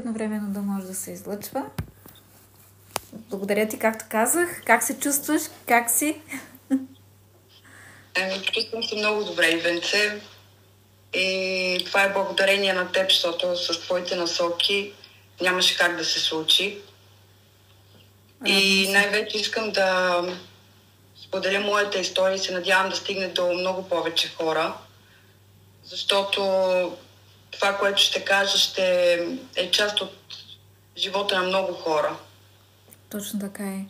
едновременно да може да се излъчва. Благодаря ти, както казах. Как се чувстваш? Как си? Чувствам се много добре, Ивенце. И това е благодарение на теб, защото с твоите насоки нямаше как да се случи. И най-вече искам да споделя моята история и се надявам да стигне до много повече хора, защото това, което ще кажа, ще е част от живота на много хора. Точно така е.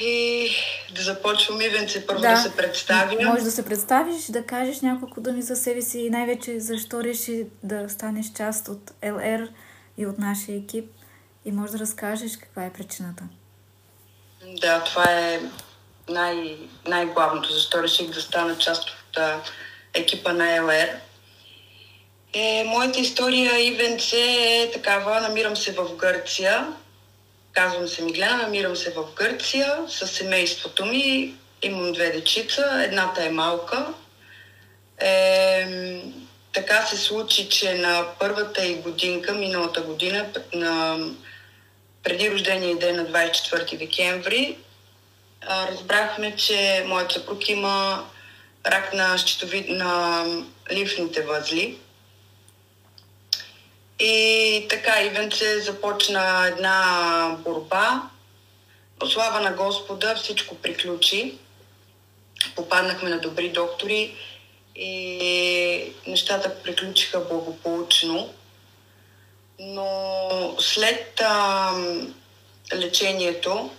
И да започвам, Ивенце, първо да се представя. Може да се представиш, да кажеш няколко думи за себе си и най-вече защо реши да станеш част от LR и от нашия екип и може да разкажеш каква е причината. Да, това е най-главното, защо реших да стана част от екипа на LR. Моята история, Ивенце, е такава. Намирам се в Гърция. Казвам се Миглена, намирам се в Гърция с семейството ми. Имам 2 дечица, едната е малка. Така се случи, че на първата й годинка, миналата година, преди рождения ден на 24 декември, разбрахме, че моят съпруг има рак на лимфните възли. И така, Ивенце, започна една борба. По слава на Господа всичко приключи. Попаднахме на добри доктори и нещата приключиха благополучно. Но след лечението,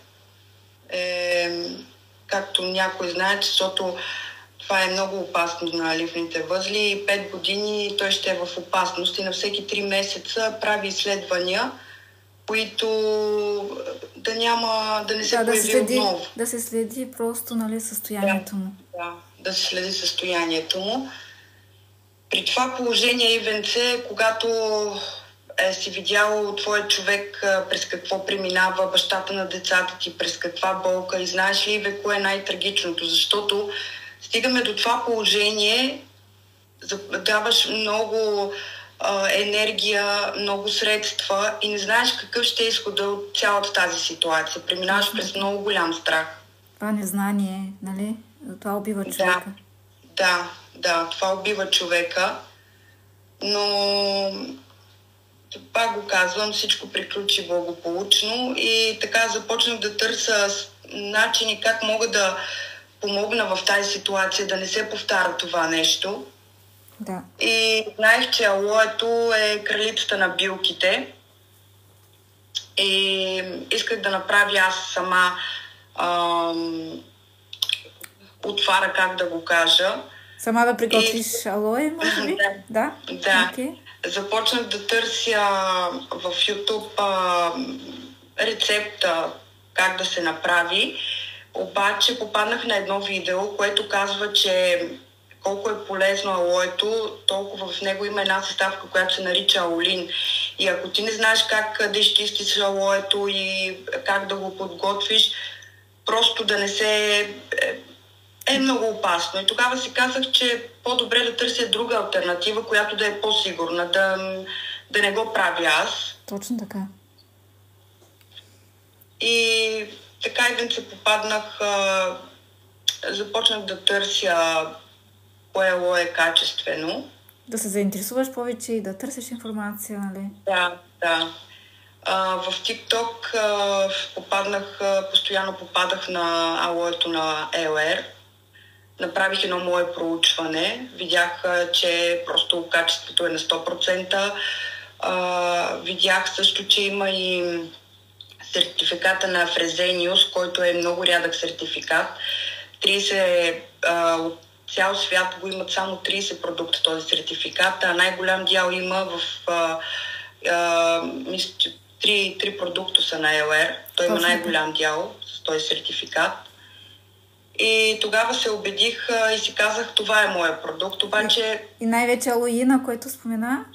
както някой знае, защото това е много опасно на лимфните възли. 5 години той ще е в опасност и на всеки 3 месеца прави изследвания, които да не се появи отново. Да се следи просто, състоянието му. Да се следи състоянието му. При това положение, Ивенце, когато си видял твой човек през какво преминава, бащата на децата ти, през каква болка, и знаеш ли, кое е най-трагичното, защото стигаме до това положение, даваш много енергия, много средства и не знаеш какъв ще е изхода от цялата тази ситуация. Преминаваш през много голям страх. Това незнание, нали? Това убива човека. Да, това убива човека. Но пак го казвам, всичко приключи благополучно и така започнах да търся начини как мога да помогна в тази ситуация, да не се повтаря това нещо. Да. И знаех, че алоето е кралицата на билките. И исках да направя аз сама отвара, как да го кажа. Сама да приготвиш алое, може би? Да. Okay. Започнах да търся в YouTube рецепта как да се направи. Обаче попаднах на едно видео, което казва, че колко е полезно алоето, толкова в него има една съставка, която се нарича аолин. И ако ти не знаеш как да изчистиш алоето и как да го подготвиш, просто да не се... е много опасно. И тогава си казах, че е по-добре да търся друга алтернатива, която да е по-сигурна, да не го правя аз. Точно така. И така, Ивенце, попаднах, започнах да търся кое алое е качествено. Да се заинтересуваш повече и да търсиш информация, нали? Да. В TikTok постоянно попадах на алоето на LR. Направих едно мое проучване. Видях, че просто качеството е на 100%. Видях също, че има и сертификата на Фрезениус, който е много рядък сертификат. 30 от цял свят го имат само 30 продукта този сертификат, а най-голям дял има в мисля, че 3 продукта са на LR. Той има най-голям дял с този сертификат. И тогава се убедих и си казах, това е моя продукт, обаче... И най-вече алоина, който спомена,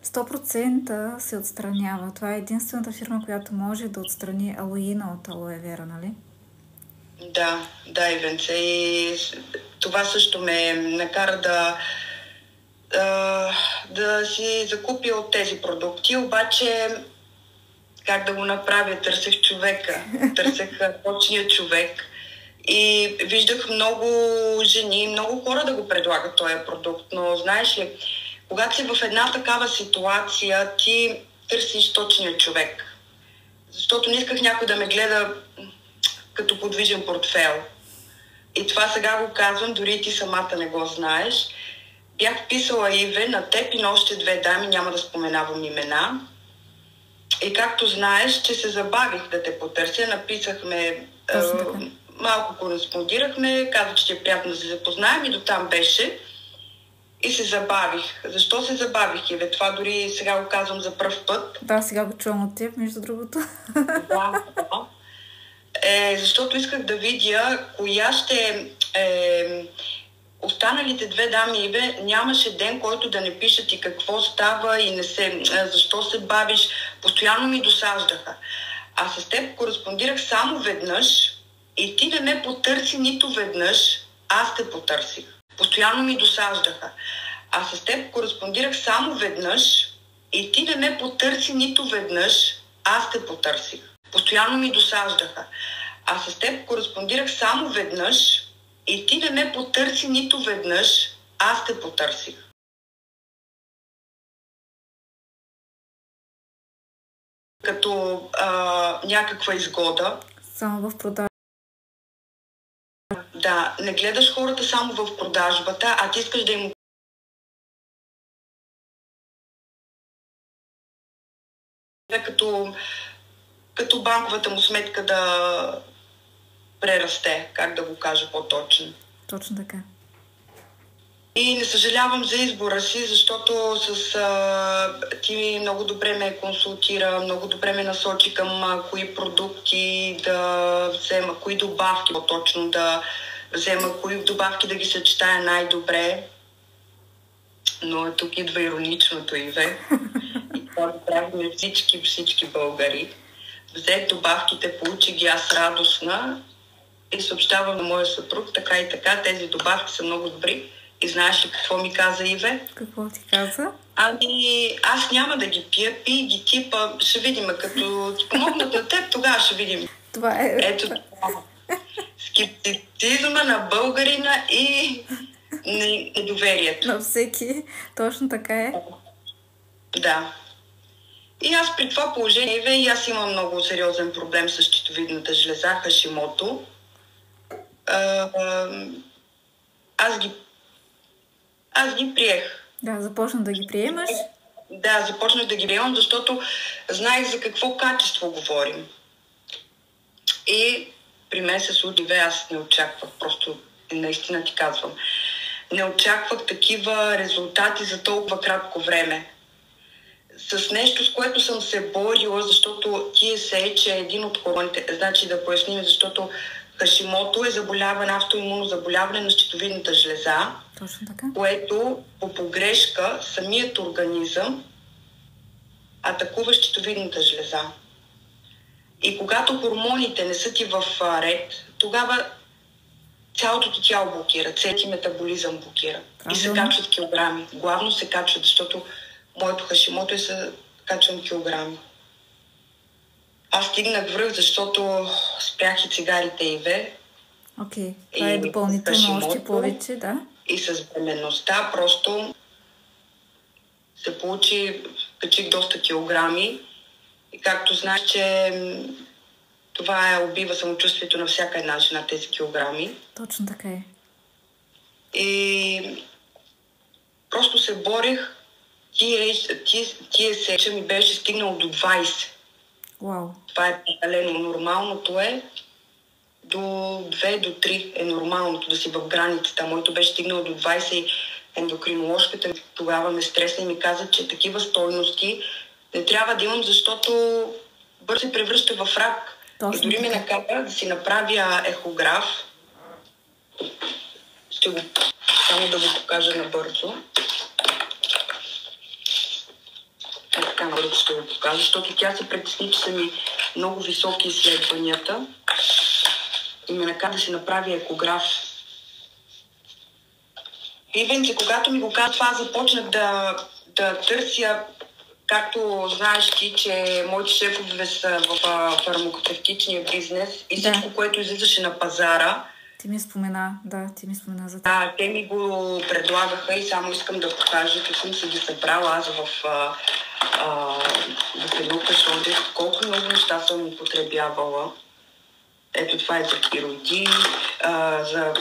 100% се отстранява. Това е единствената фирма, която може да отстрани алоина от алоe вера, нали? Да, Ивенце. И това също ме накара да си закупя от тези продукти, обаче как да го направя? Търсех човека, търсех точния човек и виждах много жени, много хора да го предлагат този продукт, но знаеш ли, когато си в една такава ситуация, ти търсиш точния човек. Защото не исках някой да ме гледа като подвижен портфел. И това сега го казвам, дори и ти самата не го знаеш. Бях писала, Иве, на теб и на още 2 дами, няма да споменавам имена. И както знаеш, че се забавих да те потърся, написахме, малко кореспондирахме, каза, че ти е приятно да се запознаем и дотам беше. И се забавих. Защо се забавих, Иве? Това дори сега го казвам за пръв път. Да, сега го чувам от теб, между другото. Да. Защото исках да видя коя ще останалите 2 дами, Иве, нямаше ден, който да не пишат и какво става и защо се бавиш. Постоянно ми досаждаха. А с теб кореспондирах само веднъж и ти не ме потърси нито веднъж, аз те потърсих. Постоянно ми досаждаха. А с теб кореспондирах само веднъж и ти не ме потърси нито веднъж, аз те потърсих. Постоянно ми досаждаха. А с теб кореспондирах само веднъж и ти не ме потърси нито веднъж, аз те потърсих. Като някаква изгода. Само в продажа. Да, не гледаш хората само в продажбата, а ти искаш да им като банковата му сметка да прерасте, как да го кажа по-точно. Точно така. И не съжалявам за избора си, защото ти много добре ме консултира, много добре ме насочи към кои продукти да взема, кои добавки по-точно да взема, кои добавки да ги съчетая най-добре. Но тук идва ироничното, Иве. И това го правим всички българи. Взе добавките, получи ги аз радостна и съобщавам на моя съпруг, така и така, тези добавки са много добри. И знаеш ли какво ми каза, Иве? Какво ти каза? Аз няма да ги пия, пий ги типа, ще видим, като ти помогнат на теб, тогава ще видим. Това е. Ето това. Скептицизма на българина и недоверието. На всеки. Точно така е. Да. И аз при това положение, Иве, и аз имам много сериозен проблем с щитовидната жлеза, Хашимото. Аз ги приех. Да, започна да ги приемаш. Да, започнах да ги приемам, защото знаех за какво качество говорим. И при мен се случи, аз не очаквах, просто наистина ти казвам, не очаквах такива резултати за толкова кратко време. С нещо, с което съм се борила, защото TSH е един от хормоните, значи да поясним, защото Хашимото е заболяване, автоимунно заболяване на щитовидната жлеза, точно така, което по погрешка самият организъм атакува щитовидната жлеза. И когато хормоните не са ти в ред, тогава цялото ти тяло блокира, целият ти метаболизъм блокира. И се качват килограми. Главно се качват, защото моето Хашимото се качвам килограми. Аз стигнах връх, защото спрях и цигарите, Иве. Окей, това е допълнително още повече, да. И с бременността просто се получи, качих доста килограми. И както знаеш, че това убива самочувствието на всяка една жена, тези килограми. Точно така е. И просто се борих. TSH ми беше стигнал до 20. Вау. Това е прекалено. Нормалното е до 2, до 3 е нормалното да си в границата. Моето беше стигнало до 20 и ендокринологката тогава ме стресна и ми каза, че такива стойности не трябва да имам, защото бързо се превръща в рак. Точно. И дори ме накара да си направя ехограф. Ще го само да го покажа набързо. Така набързо ще го покажа, защото тя се притесни, че са ми много високи изследванията и ме накара да си направя ехограф. Ивенце, когато ми го каза това, започнах да търся, както знаеш ти, че моите шефове са в фармакевтичния бизнес и всичко, което излизаше на пазара. Ти ми спомена за това. Да, те ми го предлагаха и само искам да покажа как съм се ги събрала аз в едно кашонче, колко много неща съм употребявала. Ето това е за тироидит, за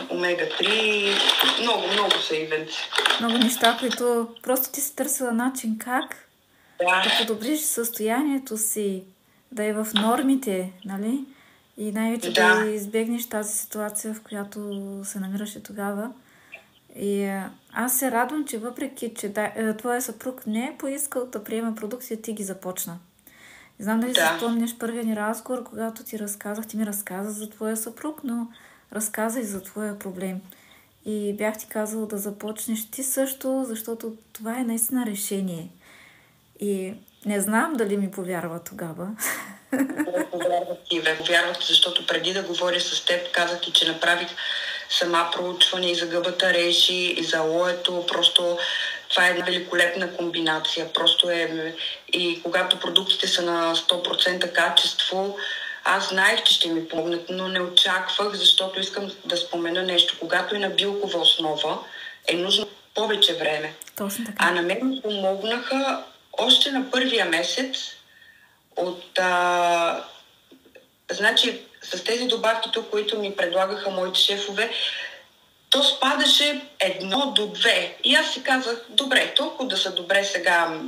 омега-3, много са ивенци. Много неща, които просто ти си търсила начин как да подобриш състоянието си, да е в нормите, нали? И най-вече да избегнеш тази ситуация, в която се намираше тогава. И аз се радвам, че въпреки, че твоя съпруг не е поискал да приема продукция, ти ги започна. Не знам дали си спомняш първия ни разговор, когато ти ми разказа за твоя съпруг, но разказа и за твоя проблем. И бях ти казала да започнеш ти също, защото това е наистина решение. И не знам дали ми повярва тогава. Повярвах, защото преди да говоря с теб, казах ти, че направих сама проучване и за гъбата реши, и за алоето. Просто това е една великолепна комбинация. Просто и когато продуктите са на 100% качество, аз знаех, че ще ми помогнат, но не очаквах, защото искам да спомена нещо. Когато е на билкова основа, е нужно повече време. Точно така. А на мен ми помогнаха още на първия месец значи, с тези добавки, които ми предлагаха моите шефове, то спадаше 1 до 2. И аз си казах, добре, толкова да са добре сега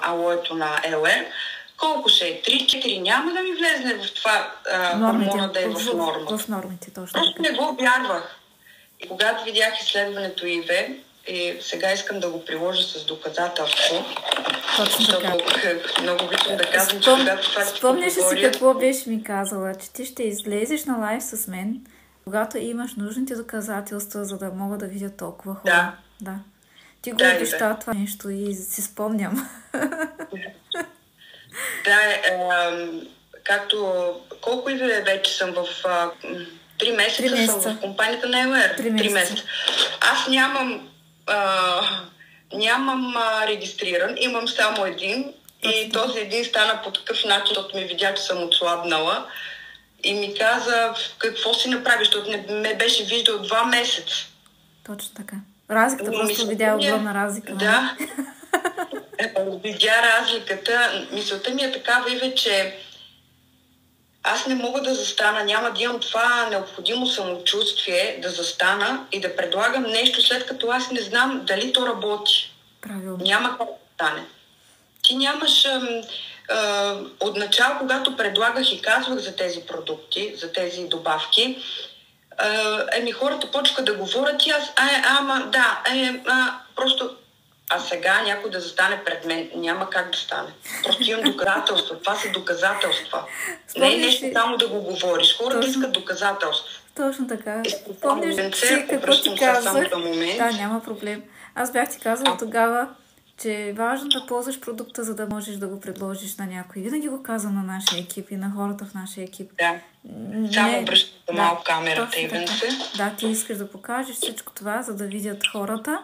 алоето на ЛР, колко ще е? 3-4, няма да ми влезне в това хормона да е в норма. В нормите, точно. Просто не го вярвах. И когато видях изследването ИВЕ, и сега искам да го приложа с доказателство. Точно така. Много обичам да казвам, че когато това спомняш ли си какво беше ми казала? Че ти ще излезеш на лайв с мен, когато имаш нужните доказателства, за да мога да видя толкова хора. Да. Ти го обеща това нещо и си спомням. Колко и вече съм в 3 месеца съм в компанията на ЛР. 3 месеца. Аз нямам регистриран, имам само един. И този един стана по такъв начин, защото ми видя, че съм отслабнала. И ми каза, какво си направиш, защото не ме беше виждал 2 месеца. Точно така. Разликата, просто видя огромна разлика. Да. Видя разликата. Мисълта ми е такава, Иве, че аз не мога да застана, няма да имам това необходимо самочувствие да застана и да предлагам нещо, след като аз не знам дали то работи. Правилно. Няма как да стане. Ти нямаш... Отначало, когато предлагах и казвах за тези продукти, за тези добавки, хората почнаха да говорят и аз, просто... А сега някой да застане пред мен, няма как да стане. Просто имам доказателства. Това са доказателства. Не е нещо само да го говориш. Хората искат доказателства. Точно така. Помниш си какво ти казах? Да, няма проблем. Аз бях ти казала тогава, че е важно да ползваш продукта, за да можеш да го предложиш на някой. Винаги го казвам на нашия екип и на хората в нашия екип. Да. Само обръщате малко камерата и венце. Да, ти искаш да покажеш всичко това, за да видят хората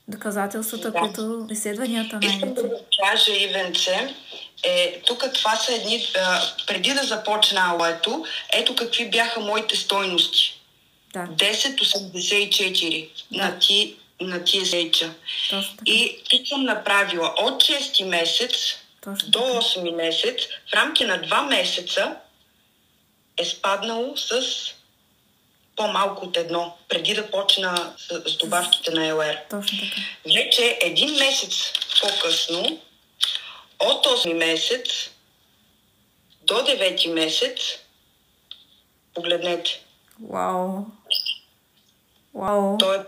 доказателствата, които изследванията най-вече. Искам да го кажа, Ивенце, тук това са едни... преди да започна алоето, ето какви бяха моите стойности. Да. 10,84 на TSH. И тук съм направила от 6 месец до 8 месец, в рамки на 2 месеца е спаднало с по-малко от 1, преди да почна с добавките на ЛР. Точно така. Вече 1 месец по-късно, от 8 месец до 9 месец, погледнете. Вау! То е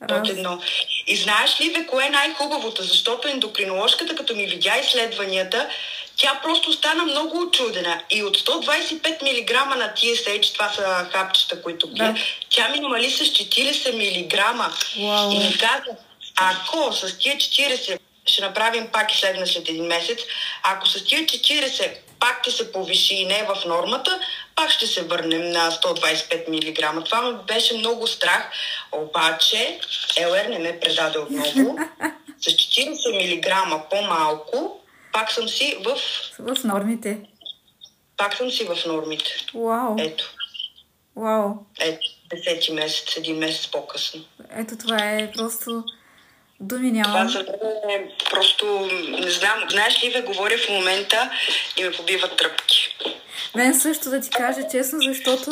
под едно. И знаеш ли, кое е най-хубавото? Защото ендокринологката, като ми видя изследванията, тя просто стана много учудена. И от 125 мг на TSH, това са хапчета, които пие, тя ми намали с 40 мг. И ми каза, ако с тия 40, ще направим пак изследване след 1 месец, ако с тия 40 пак ти се повиши и не е в нормата, пак ще се върнем на 125 мг. Това ме беше много страх, обаче ЛР не ме предаде отново. С 40 мг по-малко, пак съм си в нормите. Пак съм си в нормите. Вау! Ето. Вау! Ето, 10-ти месец, един месец по-късно. Ето това е просто... Думи нямам. Това за мен е просто... Не знам, знаеш ли, говоря в момента и ме побиват тръпки. Мен също да ти кажа честно, защото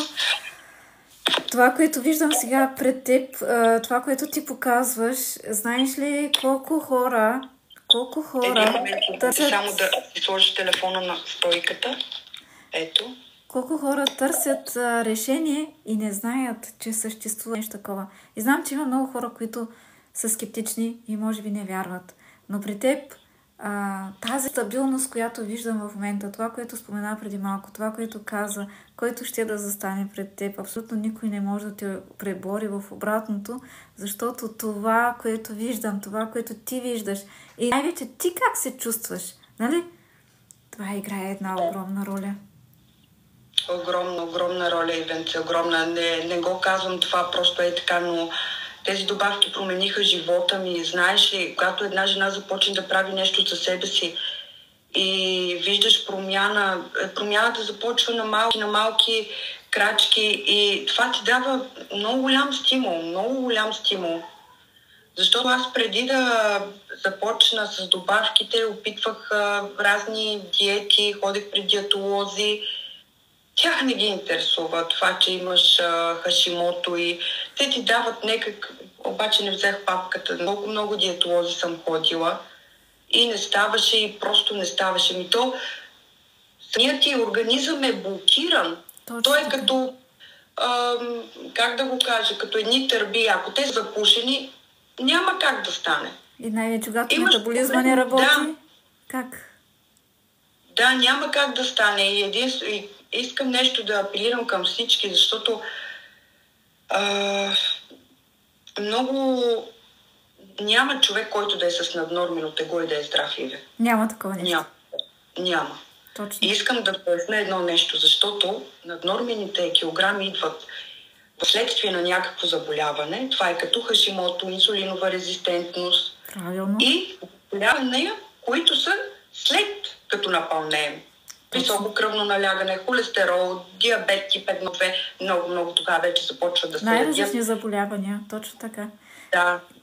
това, което виждам сега пред теб, това, което ти показваш, знаеш ли колко хора търсят... Само да си сложиш телефона на стойката. Ето. Колко хора търсят решение и не знаят, че съществува нещо такова. И знам, че има много хора, които са скептични и може би не вярват. Но при теб тази стабилност, която виждам в момента, това, което спомена преди малко, това, което каза, който ще да застане пред теб, абсолютно никой не може да те пребори в обратното, защото това, което виждам, това, което ти виждаш и най-вече ти как се чувстваш, нали? Това играе една огромна роля. Огромна роля, Ивенце, огромна. Не го казвам това, просто е така, но тези добавки промениха живота ми. Знаеш ли, когато една жена започне да прави нещо за себе си и виждаш промяната започва на малки крачки и това ти дава много голям стимул. Защото аз преди да започна с добавките, опитвах разни диети, ходих при диетолози. Тях не ги интересува това, че имаш хашимото и те ти дават обаче не взех папката. Много диетолози съм ходила и не ставаше и просто не ставаше. Самият ти организъм е блокиран. Точно. Той е като, как да го кажа, като едни търби. Ако те са запушени, няма как да стане. И най-вече, когато метаболизма не работи, как? Да, няма как да стане. И искам нещо да апелирам към всички, защото много няма човек, който да е с наднормено тегло и да е здрав, Иве. Няма такова нещо. Няма. Точно. И искам да поясня едно нещо, защото наднормените килограми идват вследствие на някакво заболяване. Това е като хашимото, инсулинова резистентност. Правилно. И заболявания, които са след като напълнеем. Високо кръвно налягане, холестерол, диабет тип 1-2, много тогава вече започват да се най-различни заболявания, точно така.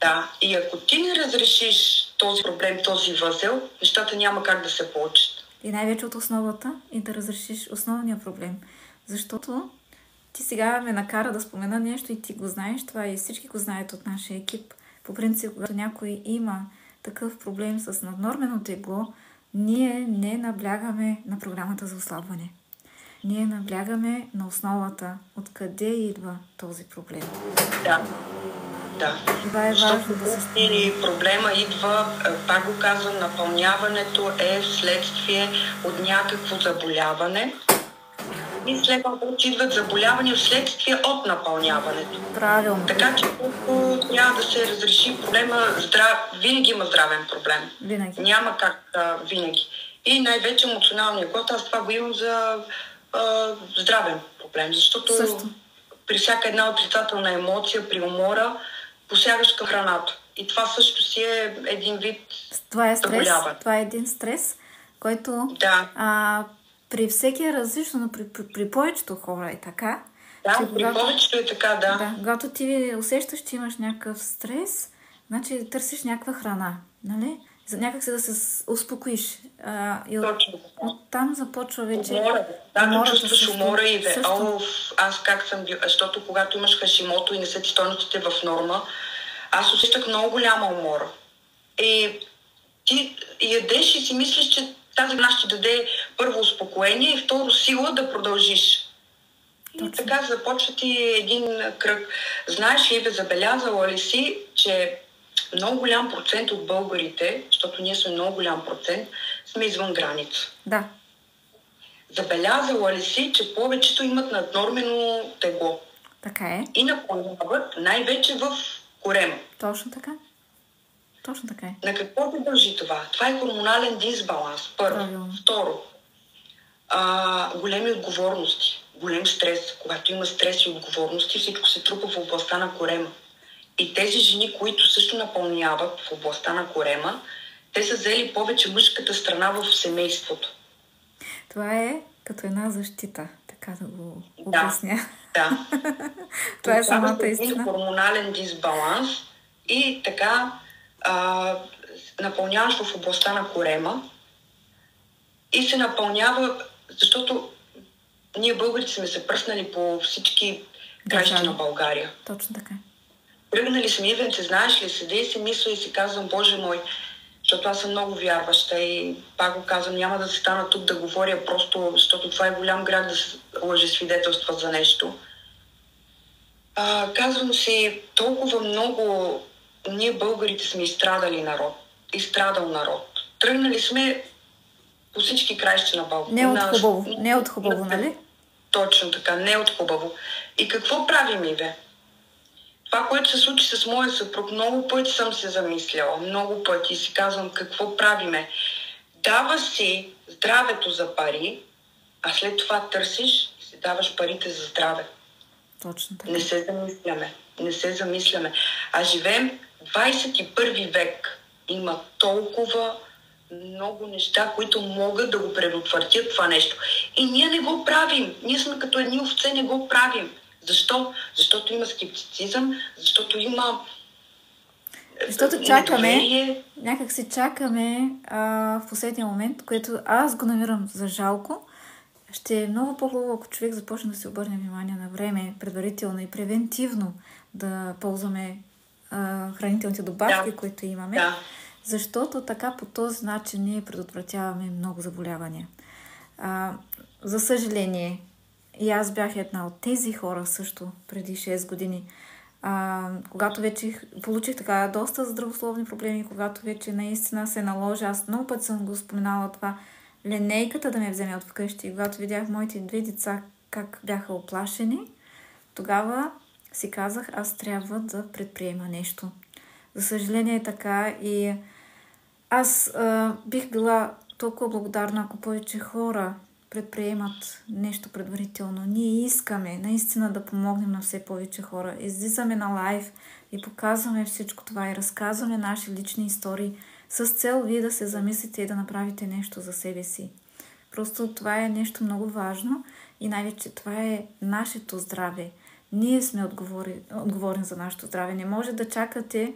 Да. И ако ти не разрешиш този проблем, този възел, нещата няма как да се получат. И най-вече от основата и да разрешиш основния проблем. Защото ти сега ме накара да спомена нещо и ти го знаеш, това и всички го знаят от нашия екип. По принцип, когато някой има такъв проблем с наднормено тегло, ние не наблягаме на програмата за ослабване. Ние наблягаме на основата. Откъде идва този проблем? Да. Това е важно да се спомни. Проблема идва, пак го казвам, напълняването е следствие от някакво заболяване. И след това идват заболявания вследствие от напълняването. Правилно. Така че трябва да се разреши проблема. Винаги има здравен проблем. Винаги. Няма как винаги. И най-вече емоционалния глад. Аз това го имам за здравен проблем. Защото при всяка една отрицателна емоция, при умора, посягаш към храната. И това също си е един вид заболяване. Това е един стрес, който при всеки е различно, но при повечето хора е така. Да, при повечето е така, да. Когато ти усещаш, че имаш някакъв стрес, значи търсиш някаква храна, нали? Някак се да се успокоиш. Оттам започва вече... Умора. Да, чувстваш умора и аз как съм бил... Защото когато имаш хашимото и не са ти стойностите в норма, аз усещах много голяма умора. И ти ядеш и си мислиш, че тази храна ще даде първо успокоение и второ сила да продължиш. И така започва ти един кръг. Знаеш, Иве, забелязала ли си, че много голям процент от българите, защото ние сме много голям процент, сме извън граница. Да. Забелязала ли си, че повечето имат наднормено тегло? Така е. И напълняват най-вече в корема. Точно така. Точно така е. На какво се дължи това? Това е хормонален дисбаланс. Първо. Второ. Големи отговорности. голям стрес. Когато има стрес и отговорности, всичко се трупа в областта на корема. И тези жени, които също напълняват в областта на корема, те са взели повече мъжката страна в семейството. Това е като една защита, така да го обясня. Да. Това е самата истина. Хормонален дисбаланс и така напълняваш в областта на корема и се напълнява, защото ние българите сме се пръснали по всички краища на България. Точно така. Тръгнали сме, Ивенце, знаеш ли, седя и си мисля и си казвам, Боже мой, защото аз съм много вярваща и пак го казвам, няма да се стана тук да говоря просто, защото това е голям грях да се лъжесвидетелства за нещо. Казвам си, толкова много ние българите сме изстрадали народ, изстрадал народ. Тръгнали сме по всички краища на България. Не от хубаво, нали? Точно така, не от хубаво. И какво правим, Иве? Това, което се случи с моя съпруг, много пъти съм се замисляла, много пъти си казвам какво правиме. Дава си здравето за пари, а след това търсиш и си даваш парите за здраве. Точно така. Не се замисляме. А живеем 21 век. Има толкова много неща, които могат да го предотвратят това нещо. И ние не го правим. Ние сме като едни овце, не го правим. Защо? Защото има скептицизъм, защото има защото чакаме, някак си чакаме в последния момент, което аз го намирам за жалко. Ще е много по-хубаво, ако човек започне да се обърне внимание на време, предварително и превентивно да ползваме хранителните добавки, които имаме. Да. Защото така по този начин ние предотвратяваме много заболявания. За съжаление, и аз бях една от тези хора също преди 6 години. Когато вече получих така доста здравословни проблеми, когато вече наистина се наложи, аз много път съм го споменала това, линейката да ме вземе от вкъщи. И когато видях моите 2 деца как бяха оплашени, тогава си казах, аз трябва да предприема нещо. За съжаление е така и аз бих била толкова благодарна, ако повече хора предприемат нещо предварително. Ние искаме наистина да помогнем на все повече хора. Излизаме на лайв и показваме всичко това и разказваме наши лични истории с цел вие да се замислите и да направите нещо за себе си. Просто това е нещо много важно и най-вече това е нашето здраве. Ние сме отговорни за нашето здраве. Не може да чакате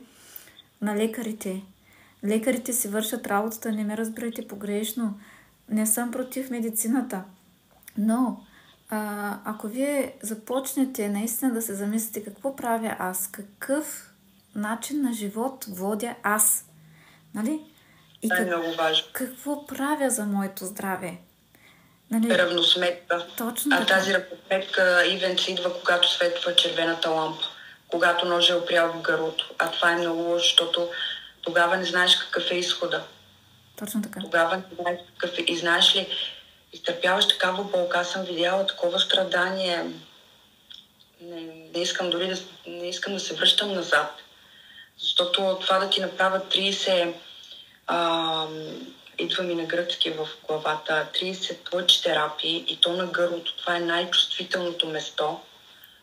на лекарите. Лекарите си вършат работата, не ме разбирайте погрешно. Не съм против медицината, но ако вие започнете наистина да се замислите какво правя аз, какъв начин на живот водя аз, нали? И какво правя за моето здраве? Нали? Равносметка. Точно така. Тази равносметка ивент идва, когато светва червената лампа, когато ножа е опрял в гърлото. А това е много лошо, защото тогава не знаеш какъв е изхода. Точно така. Тогава не знаеш какъв е. И знаеш ли, изтърпяваш такава болка. Аз съм видяла такова страдание. Не искам дори не искам да се връщам назад. Защото това да ти направят 30 идва ми на гръцки в главата, 30 лъч терапии и то на гърлото. Това е най-чувствителното место.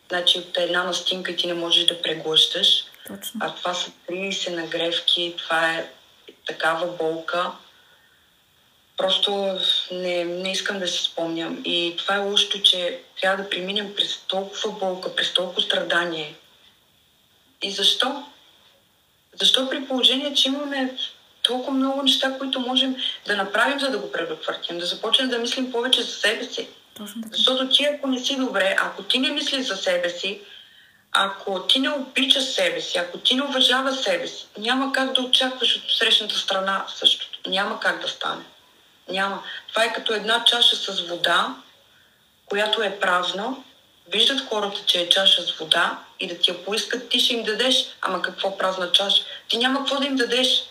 Значи от една настинка ти не можеш да преглъщаш. Точно. А това са 30 нагревки. Това е такава болка. Просто не искам да си спомням. И това е лошото, че трябва да преминем през толкова болка, през толкова страдание. И защо? Защо при положение, че имаме толкова много неща, които можем да направим, за да го предотвратим, да започнем да мислим повече за себе си. Защото ти, ако не си добре, ако ти не мислиш за себе си, ако ти не обичаш себе си, ако ти не уважаваш себе си, няма как да очакваш от срещната страна същото. Няма как да стане. Няма. Това е като една чаша с вода, която е празна. Виждат хората, че е чаша с вода и да ти я поискат, ти ще им дадеш. Ама какво празна чаша? Ти няма какво да им дадеш.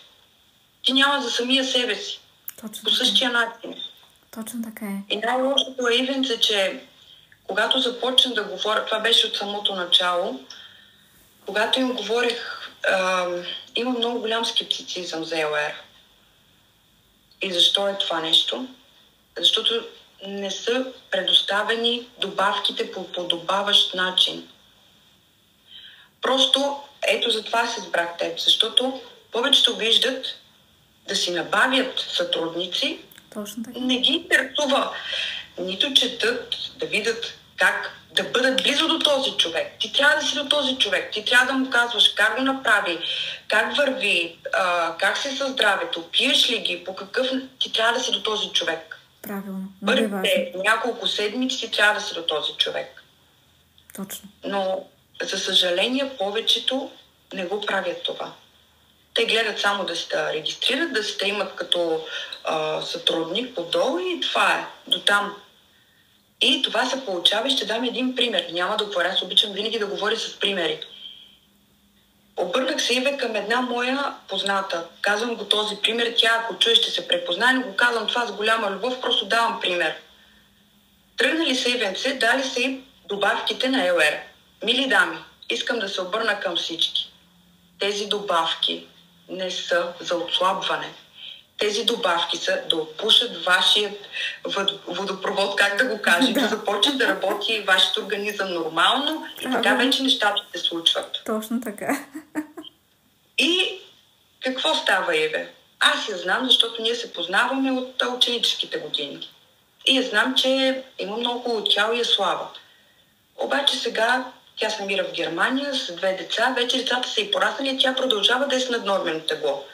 Ти няма за самия себе си. Точно по същия начин. Точно така е. И най-лошото е, Ивенце, че когато започна да говоря, това беше от самото начало, когато им говорех, има много голям скептицизъм за ЛР. И защо е това нещо? Защото не са предоставени добавките по подобаващ начин. Просто ето затова се избрах теб, защото повечето виждат да си набавят сътрудници, не ги интересува нито четат, да видят как да бъдат близо до този човек. Ти трябва да си до този човек, ти трябва да му казваш как го направи, как върви, как си със здравето, пиеш ли ги, по какъв... Ти трябва да си до този човек. Правилно. Първите няколко седмици ти трябва да си до този човек. Точно. Но, за съжаление, повечето не го правят това. Те гледат само да се да регистрират, да се да имат като сътрудник подолу и това е. До там. И това се получава и ще дам един пример. Няма да говоря, аз обичам винаги да говоря с примери. Обърнах се Иве към една моя позната. Казвам го този пример, тя ако чуе ще се препознае, но го казвам това с голяма любов, просто давам пример. Тръгнали са Ивенце, дали са и добавките на ЛР. Мили дами, искам да се обърна към всички. Тези добавки не са за отслабване. Тези добавки са да отпушат вашия водопровод, как да го кажем, да започне да работи вашият организъм нормално и така вече нещата се случват. Точно така. И какво става, Еве? Аз я знам, защото ние се познаваме от ученическите години. И я знам, че има много хубаво тяло и е слаба. Обаче сега тя се намира в Германия с 2 деца, вече децата са и пораснали и тя продължава да е с наднормено тегло.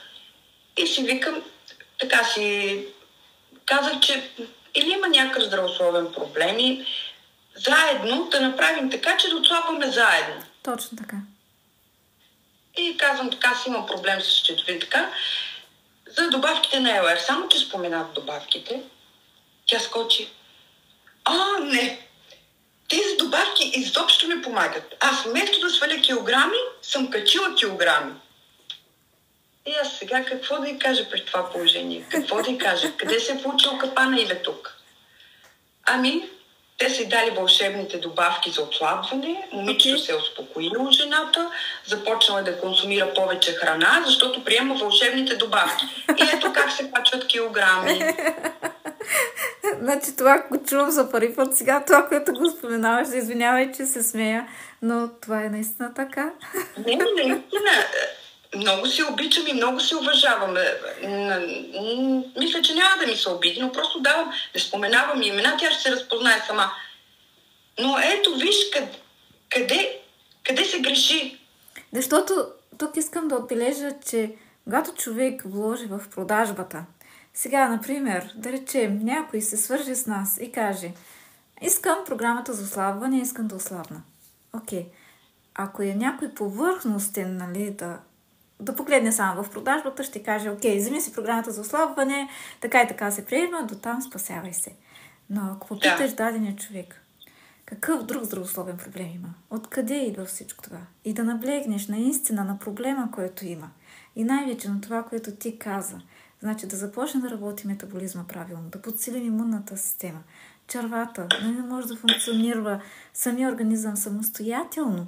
И си викам, така си казах, че или има някакъв здравословен проблем и заедно да направим така, че да отслабваме заедно. Точно така. И казвам така, си имам проблем с щитови така. За добавките на ЛР, само че споменах добавките, тя скочи. Не! Тези добавки изобщо не помагат. Аз вместо да сваля килограми, съм качила килограми. И аз сега какво да й кажа при това положение? Какво да й кажа? Къде се е получил капана Иве тук? Те са й дали вълшебните добавки за отслабване, момичето се е успокоило жената, започнала да консумира повече храна, защото приема вълшебните добавки. И ето как се качват килограми. Значи това го чувам за първи път сега, това, което го споменаваш, извинявай, че се смея, но това е наистина така. Не, наистина. Много се обичам и много се уважавам. Мисля, че няма да ми се обиди, но просто давам, не споменавам имена, тя ще се разпознае сама. Но ето, виж къде се греши. Защото тук искам да отбележа, че когато човек вложи в продажбата, сега, например, да речем, някой се свърже с нас и каже: искам програмата за ослабване, искам да ослабна. Окей. Ако е някой повърхностен, нали, да погледне само в продажбата, ще каже: окей, вземи си програмата за ослабване, така и така се приема, до там спасявай се. Но ако попиташ дадения човек, какъв друг здравословен проблем има, откъде идва всичко това, и да наблегнеш наистина на проблема, който има, и най-вече на това, което ти каза, значи да започне да работи метаболизма правилно, да подсилим имунната система, червата, да не може да функционира самия организъм самостоятелно.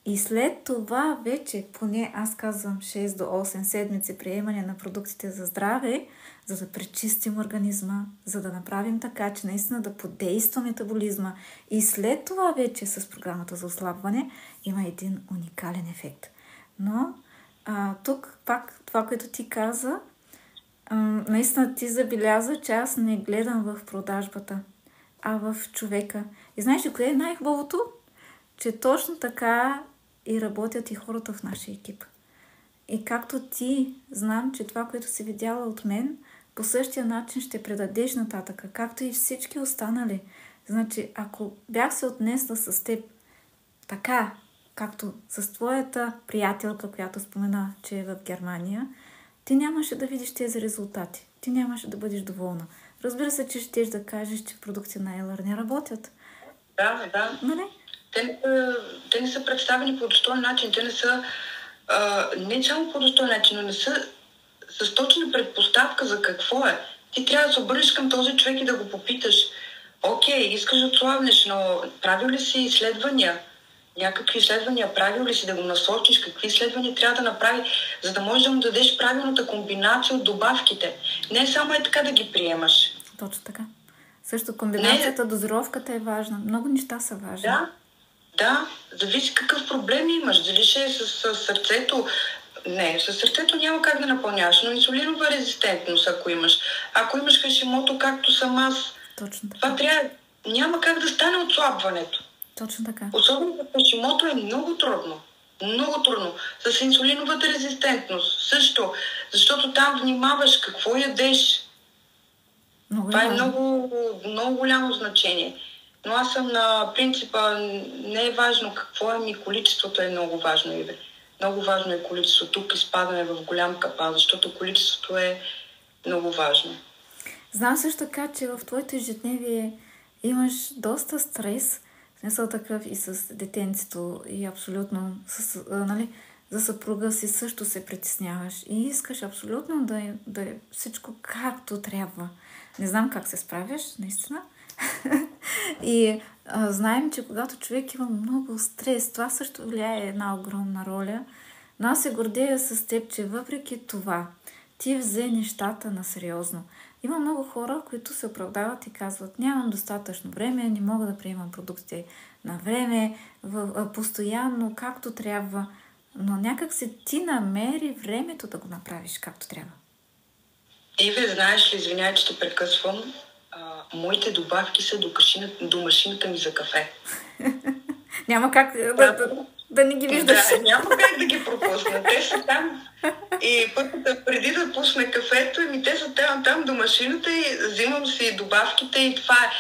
И след това вече, поне аз казвам 6 до 8 седмици приемане на продуктите за здраве, за да пречистим организма, за да направим така, че наистина да подейства метаболизма. И след това вече с програмата за ослабване има един уникален ефект. Но тук пак това, което ти каза, наистина ти забеляза, че аз не гледам в продажбата, а в човека. И знаеш ли кое е най-хубавото? Че точно така и работят и хората в нашия екип. И както ти, знам, че това, което си видяла от мен, по същия начин ще предадеш нататък, както и всички останали. Значи, ако бях се отнесла с теб така, както с твоята приятелка, която спомена, че е в Германия, ти нямаше да видиш тези резултати. Ти нямаше да бъдеш доволна. Разбира се, че щеш да кажеш, че продукти на ЛР не работят. Да. Нали? Те не са представени по достоен начин. Те не са не само по достоен начин, но не са с точна предпоставка за какво е. Ти трябва да се обърнеш към този човек и да го попиташ: окей, искаш да отслабнеш, но правил ли си изследвания? Някакви изследвания правил ли си, да го насочиш? Какви изследвания трябва да направи, за да можеш да му дадеш правилната комбинация от добавките? Не само е така да ги приемаш. Точно така. Също комбинацията, дозировката е важна. Много неща са важни. Да, зависи какъв проблем имаш. Дали ще е с сърцето. Не, с сърцето няма как да напълняваш, но инсулинова резистентност, ако имаш. Ако имаш Хашимото, както съм аз, точно така. Това трябва... Няма как да стане отслабването. Точно така. Особено за Хашимото е много трудно. Много трудно. С инсулиновата резистентност също. Защото там внимаваш какво ядеш. Това е много, много голямо значение. Но аз съм на принципа, не е важно какво е, количеството е много важно. Иве. Много важно е количеството. Тук изпадаме в голям капан, защото количеството е много важно. Знам също така, че в твоето ежедневие имаш доста стрес, в смисъл такъв и с детенцето, и абсолютно нали, за съпруга си също се притесняваш и искаш абсолютно да е всичко както трябва. Не знам как се справяш, наистина. И знаем, че когато човек има много стрес, това също влияе една огромна роля. Но аз се гордея с теб, че въпреки това ти взе нещата на сериозно. Има много хора, които се оправдават и казват: нямам достатъчно време, не мога да приемам продуктите на време, постоянно, както трябва. Но някак се ти намери времето да го направиш както трябва. Иве, знаеш ли, извинявай, че те прекъсвам, моите добавки са до машината ми за кафе. Няма как да не ги виждаш. Да, няма как да ги пропусна. Те са там. И пътата преди да пусне кафето, те са там до машината и взимам си добавките и това е.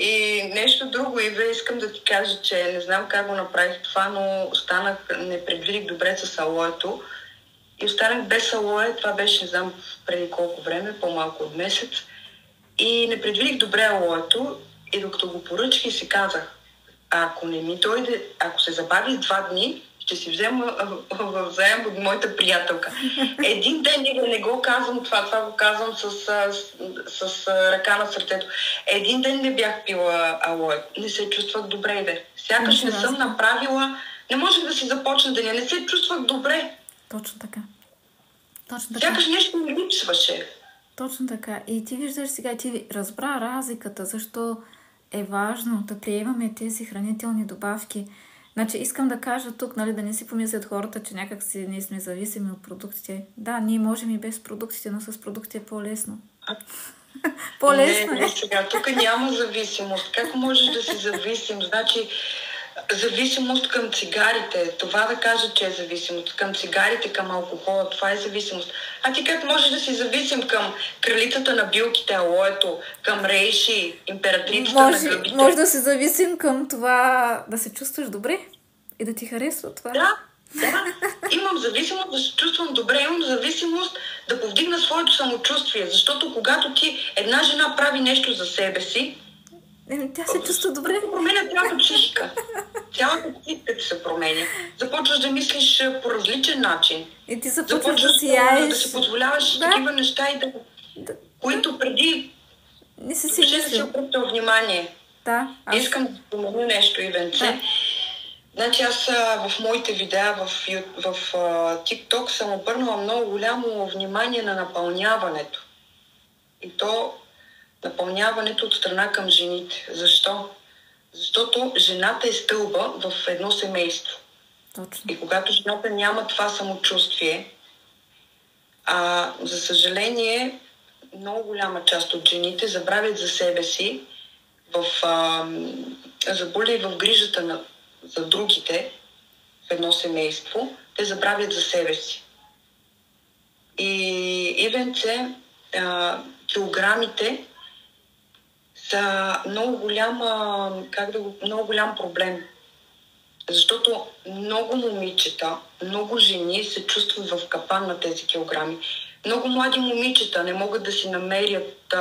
И нещо друго, Иве, искам да ти кажа, че не знам как го направих това, но не предвидих добре с алоето. И останах без алое. Това беше, не знам преди колко време, по-малко от месец. И не предвидих добре алоето. И докато го поръчах и си казах: ако не ми дойде, ако се забави 2 дни, ще си взема в заем от моята приятелка. Един ден не го казвам това го казвам с ръка на сърцето. Един ден не бях пила алое. Не се чувствах добре, Иве. Сякаш не съм направила, не можех да си започна деня, не се чувствах добре. Точно така. Сякаш нещо ми липсваше. Точно така. И ти виждаш сега, ти разбра разликата, защо е важно да приемаме тези хранителни добавки. Значи искам да кажа тук, нали, да не си помислят хората, че някак си ние сме зависими от продуктите. Да, ние можем и без продуктите, но с продукти е по-лесно. По-лесно не, сега, тук няма зависимост. Как можеш да си зависим? Значи, зависимост към цигарите. Това да кажа, че е зависимост. Към цигарите, към алкохола, това е зависимост. А ти как можеш да си зависим към кралицата на билките, алоето, към рейши, императрицата на гъбите? Може да се зависим към това да се чувстваш добре и да ти харесва това. Да. Имам зависимост да се чувствам добре, имам зависимост да повдигна своето самочувствие, защото когато една жена прави нещо за себе си, тя се чувства добре. Променя цялата психика. Цялата психика ти се променя. Започваш да мислиш по различен начин. И ти започваш да сияеш. Да си позволяваш такива неща, които преди не си да си обръщал внимание. Да. Искам да спомена нещо, Ивенце. Да. Значи аз в моите видеа в TikTok съм обърнала много голямо внимание на напълняването. И то напълняването от страна към жените. Защо? Защото жената е стълба в едно семейство. Точно. И когато жената няма това самочувствие, за съжаление, много голяма част от жените забравят за себе си, заболят в грижата за другите в едно семейство, те забравят за себе си. И Ивенце, килограмите са много голям проблем. Защото много момичета, много жени се чувстват в капан на тези килограми. Много млади момичета не могат да си намерят,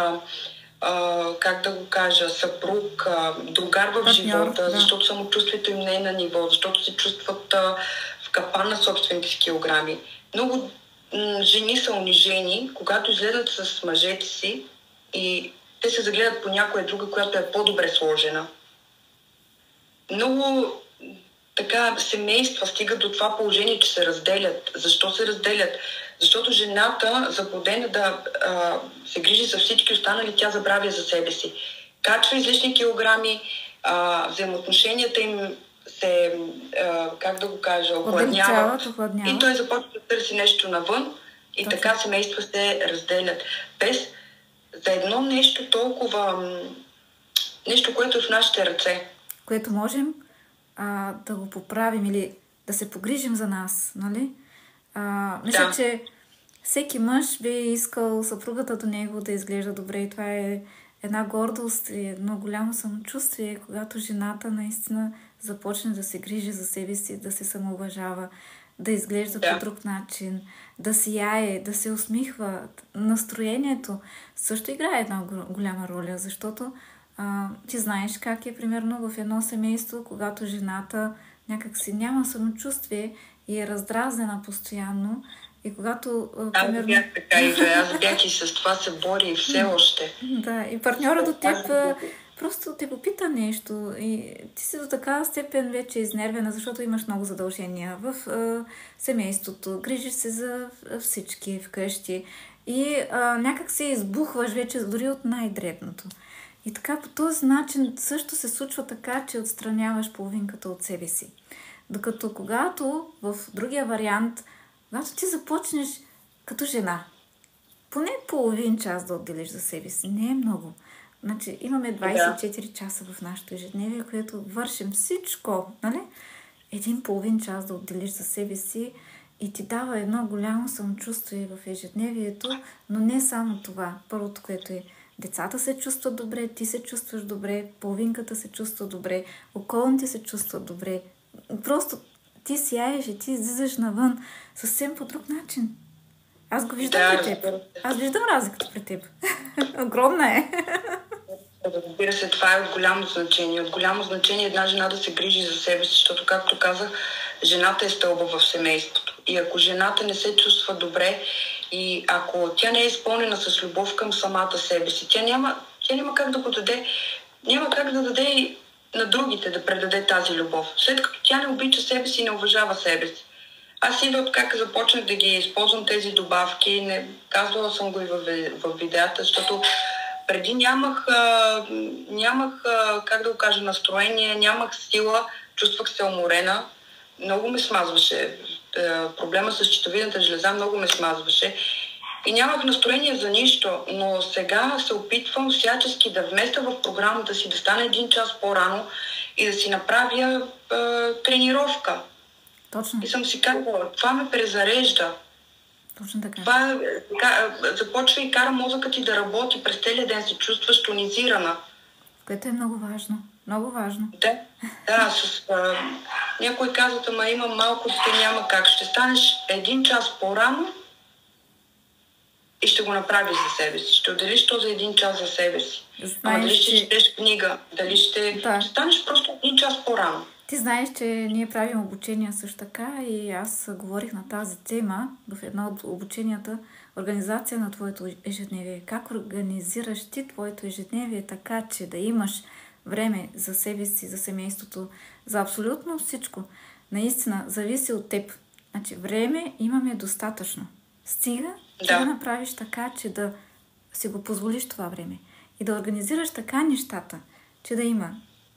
как да го кажа, съпруг, другар в живота, защото самочувствието им не е на ниво, защото се чувстват в капан на собствените си килограми. Много жени са унижени, когато излезат с мъжете си и те се загледат по някоя друга, която е по-добре сложена. Много семейства стигат до това положение, че се разделят. Защо се разделят? Защото жената, заблудена да се грижи за всички останали, тя забравя за себе си. качва излишни килограми, взаимоотношенията им се, как да го кажа, охладняват. И той започва да търси нещо навън и така семейства се разделят. Без за едно нещо толкова, нещо, което е в нашите ръце. Което можем да го поправим или да се погрижим за нас, нали? Мисля, че всеки мъж би искал съпругата до него да изглежда добре и това е една гордост и едно голямо самочувствие, когато жената наистина започне да се грижи за себе си, да се самоуважава, да изглежда по друг начин, да сияе, да се усмихва. Настроението също играе една голяма роля, защото ти знаеш как е примерно в едно семейство, когато жената някак си няма самочувствие и е раздразнена постоянно. И когато... примерно... бях така и аз бях и с това се бори и все още. Да, и партньора до теб просто те попита нещо и ти си до такава степен вече изнервена, защото имаш много задължения в семейството, грижиш се за всички вкъщи и някак се избухваш вече дори от най-дребното. И така по този начин също се случва така, че отстраняваш половинката от себе си. Докато когато в другия вариант, когато ти започнеш като жена, поне половин час да отделиш за себе си, не е много. Значи имаме 24 часа в нашето ежедневие, което вършим всичко, нали? Един половин час да отделиш за себе си и ти дава едно голямо самочувствие в ежедневието, но не само това. Първото, което е децата се чувстват добре, ти се чувстваш добре, половинката се чувства добре, околните се чувстват добре. Просто ти сияеш и ти излизаш навън съвсем по друг начин. Аз го виждам при теб. Аз виждам разликата при теб. Огромна е. Разбира се, това е от голямо значение. От голямо значение една жена да се грижи за себе си, защото, както казах, жената е стълба в семейството. И ако жената не се чувства добре и ако тя не е изпълнена с любов към самата себе си, тя няма как да го даде, няма как да даде и на другите да предаде тази любов. След като тя не обича себе си и не уважава себе си. Аз идва от как започнах да ги използвам тези добавки, казвала съм го и в видеята, защото преди нямах, как да го кажа, настроение, нямах сила, чувствах се уморена, много ме смазваше. Проблема с щитовидната жлеза много ме смазваше и нямах настроение за нищо, но сега се опитвам всячески да вместя в програмата си, да стане 1 час по-рано и да си направя тренировка. Точно. И съм си казала, това ме презарежда. Точно така. Това започва и кара мозъкът ти да работи през целия ден, се чувстваш тонизирана. Което е много важно. Много важно. Да, някой казват, ама има малко дете, няма как. Ще станеш 1 час по-рано и ще го направиш за себе си. Ще отделиш този 1 час за себе си. Дали ще четеш книга, дали ще станеш просто 1 час по-рано. Ти знаеш, че ние правим обучения също така и аз говорих на тази тема в едно от обученията организация на твоето ежедневие. Как организираш ти твоето ежедневие така, че да имаш време за себе си, за семейството, за абсолютно всичко. Наистина, зависи от теб. Значи, време имаме достатъчно. Стига да направиш така, че да си го позволиш това време. И да организираш така нещата, че да има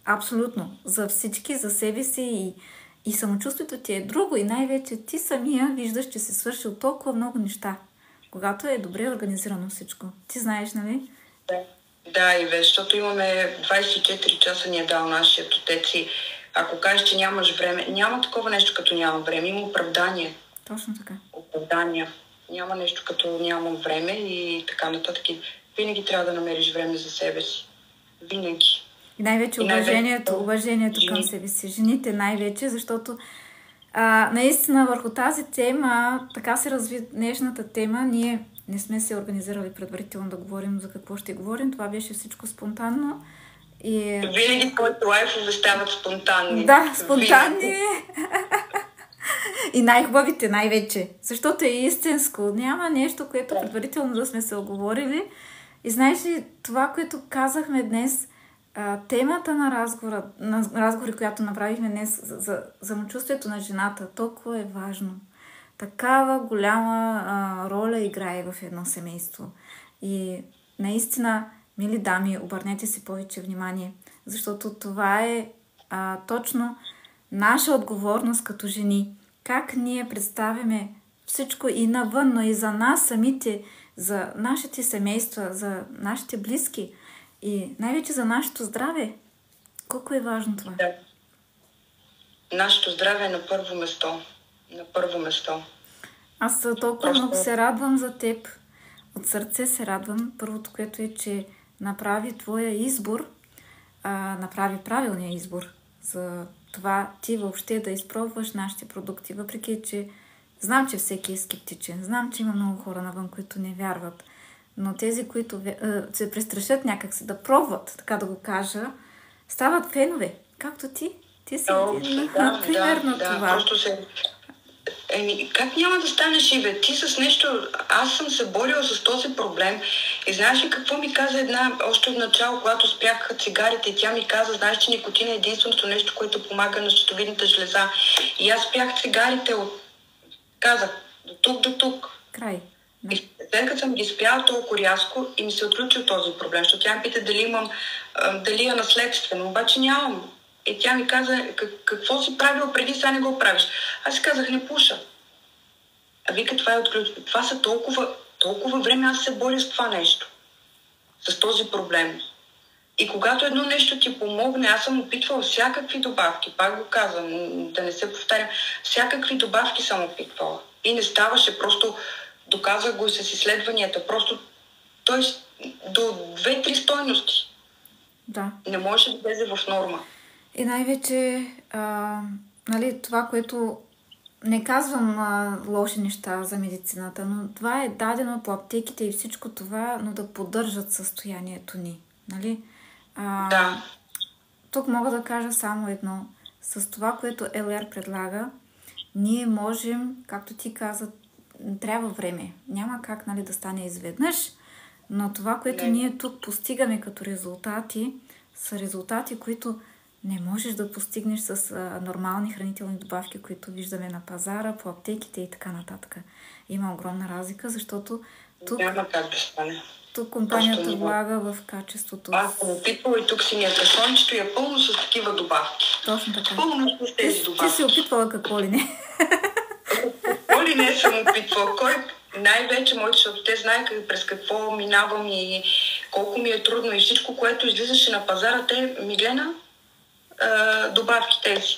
абсолютно за всички, за себе си и самочувствието ти е друго. И най-вече ти самия виждаш, че си свършил толкова много неща, когато е добре организирано всичко. Ти знаеш, нали? Да, и защото имаме 24 часа ни е дал нашият отец и ако кажеш, че нямаш време, няма такова нещо като няма време, има оправдание. Точно така. Оправдания. Няма нещо като нямам време и така нататък. Винаги трябва да намериш време за себе си. Винаги. И най-вече уважението към себе си. Жените най-вече, защото наистина върху тази тема, така се разви днешната тема, ние не сме се организирали предварително да говорим за какво ще говорим. Това беше всичко спонтанно. Винаги твоите лайфове стават спонтанни. Да, спонтанни. И най-хубавите най-вече. Защото е истинско. Няма нещо, което предварително да сме се оговорили. И знаеш ли, това, което казахме днес, темата на разговори, която направихме днес за самочувствието на жената, толкова е важно. Такава голяма роля играе в едно семейство. И наистина мили дами, обърнете си повече внимание, защото това е точно наша отговорност като жени. Как ние представяме всичко и навън, но и за нас самите, за нашите семейства, за нашите близки и най-вече за нашето здраве. Колко е важно това? Да. Нашето здраве е на първо место. На първо место. Аз толкова много се радвам за теб. От сърце се радвам. Първото, което е, че направи твоя избор, направи правилния избор за това ти въобще да изпробваш нашите продукти, въпреки че знам, че всеки е скептичен. Знам, че има много хора навън, които не вярват. Но тези, които се престрашат някак си да пробват, така да го кажа, стават фенове. Както ти. Ти си примерно това. Просто се... как няма да станеш и бе? Ти с нещо... Аз съм се борила с този проблем и знаеш ли какво ми каза една, още от начало, когато спрях цигарите, и тя ми каза, знаеш, че никотин е единственото нещо, което помага на щитовидната жлеза. И аз спрях цигарите казах, до тук. Край. И след като съм ги спряла толкова рязко и ми се отключил този проблем, защото тя ме пита дали е наследствено, обаче нямам. И тя ми каза, какво си правил преди, сега не го правиш. Аз си казах, не пуша. А вика, това е отключено. Това са толкова време аз се боря с това нещо. С този проблем. И когато едно нещо ти помогне, аз съм опитвала всякакви добавки, пак го казвам, да не се повтарям, всякакви добавки съм опитвала. И не ставаше, просто доказах го и с изследванията, просто той до 2-3 стойности. Да. Не можеше да влезе в норма. И най-вече това, което не казвам лоши неща за медицината, но това е дадено по аптеките и всичко това, но да поддържат състоянието ни. Нали? Да. Тук мога да кажа само едно. С това, което ЛР предлага, ние можем, както ти каза, трябва време. Няма как да стане изведнъж, но това, което ние тук постигаме като резултати, са резултати, които не можеш да постигнеш с нормални хранителни добавки, които виждаме на пазара, по аптеките и така нататък. Има огромна разлика, защото тук... Няма как да стане. Тук компанията влага в качеството. Аз съм опитвала и тук си ми е кашончето и е пълно с такива добавки. Точно така. Пълно с тези добавки. Ти си опитвала какво ли не? Какво ли не съм опитвала? Кой най-вече моите, защото те знаят през какво минавам и колко ми е трудно и всичко, което излизаше на пазара, те Миглена добавки тези.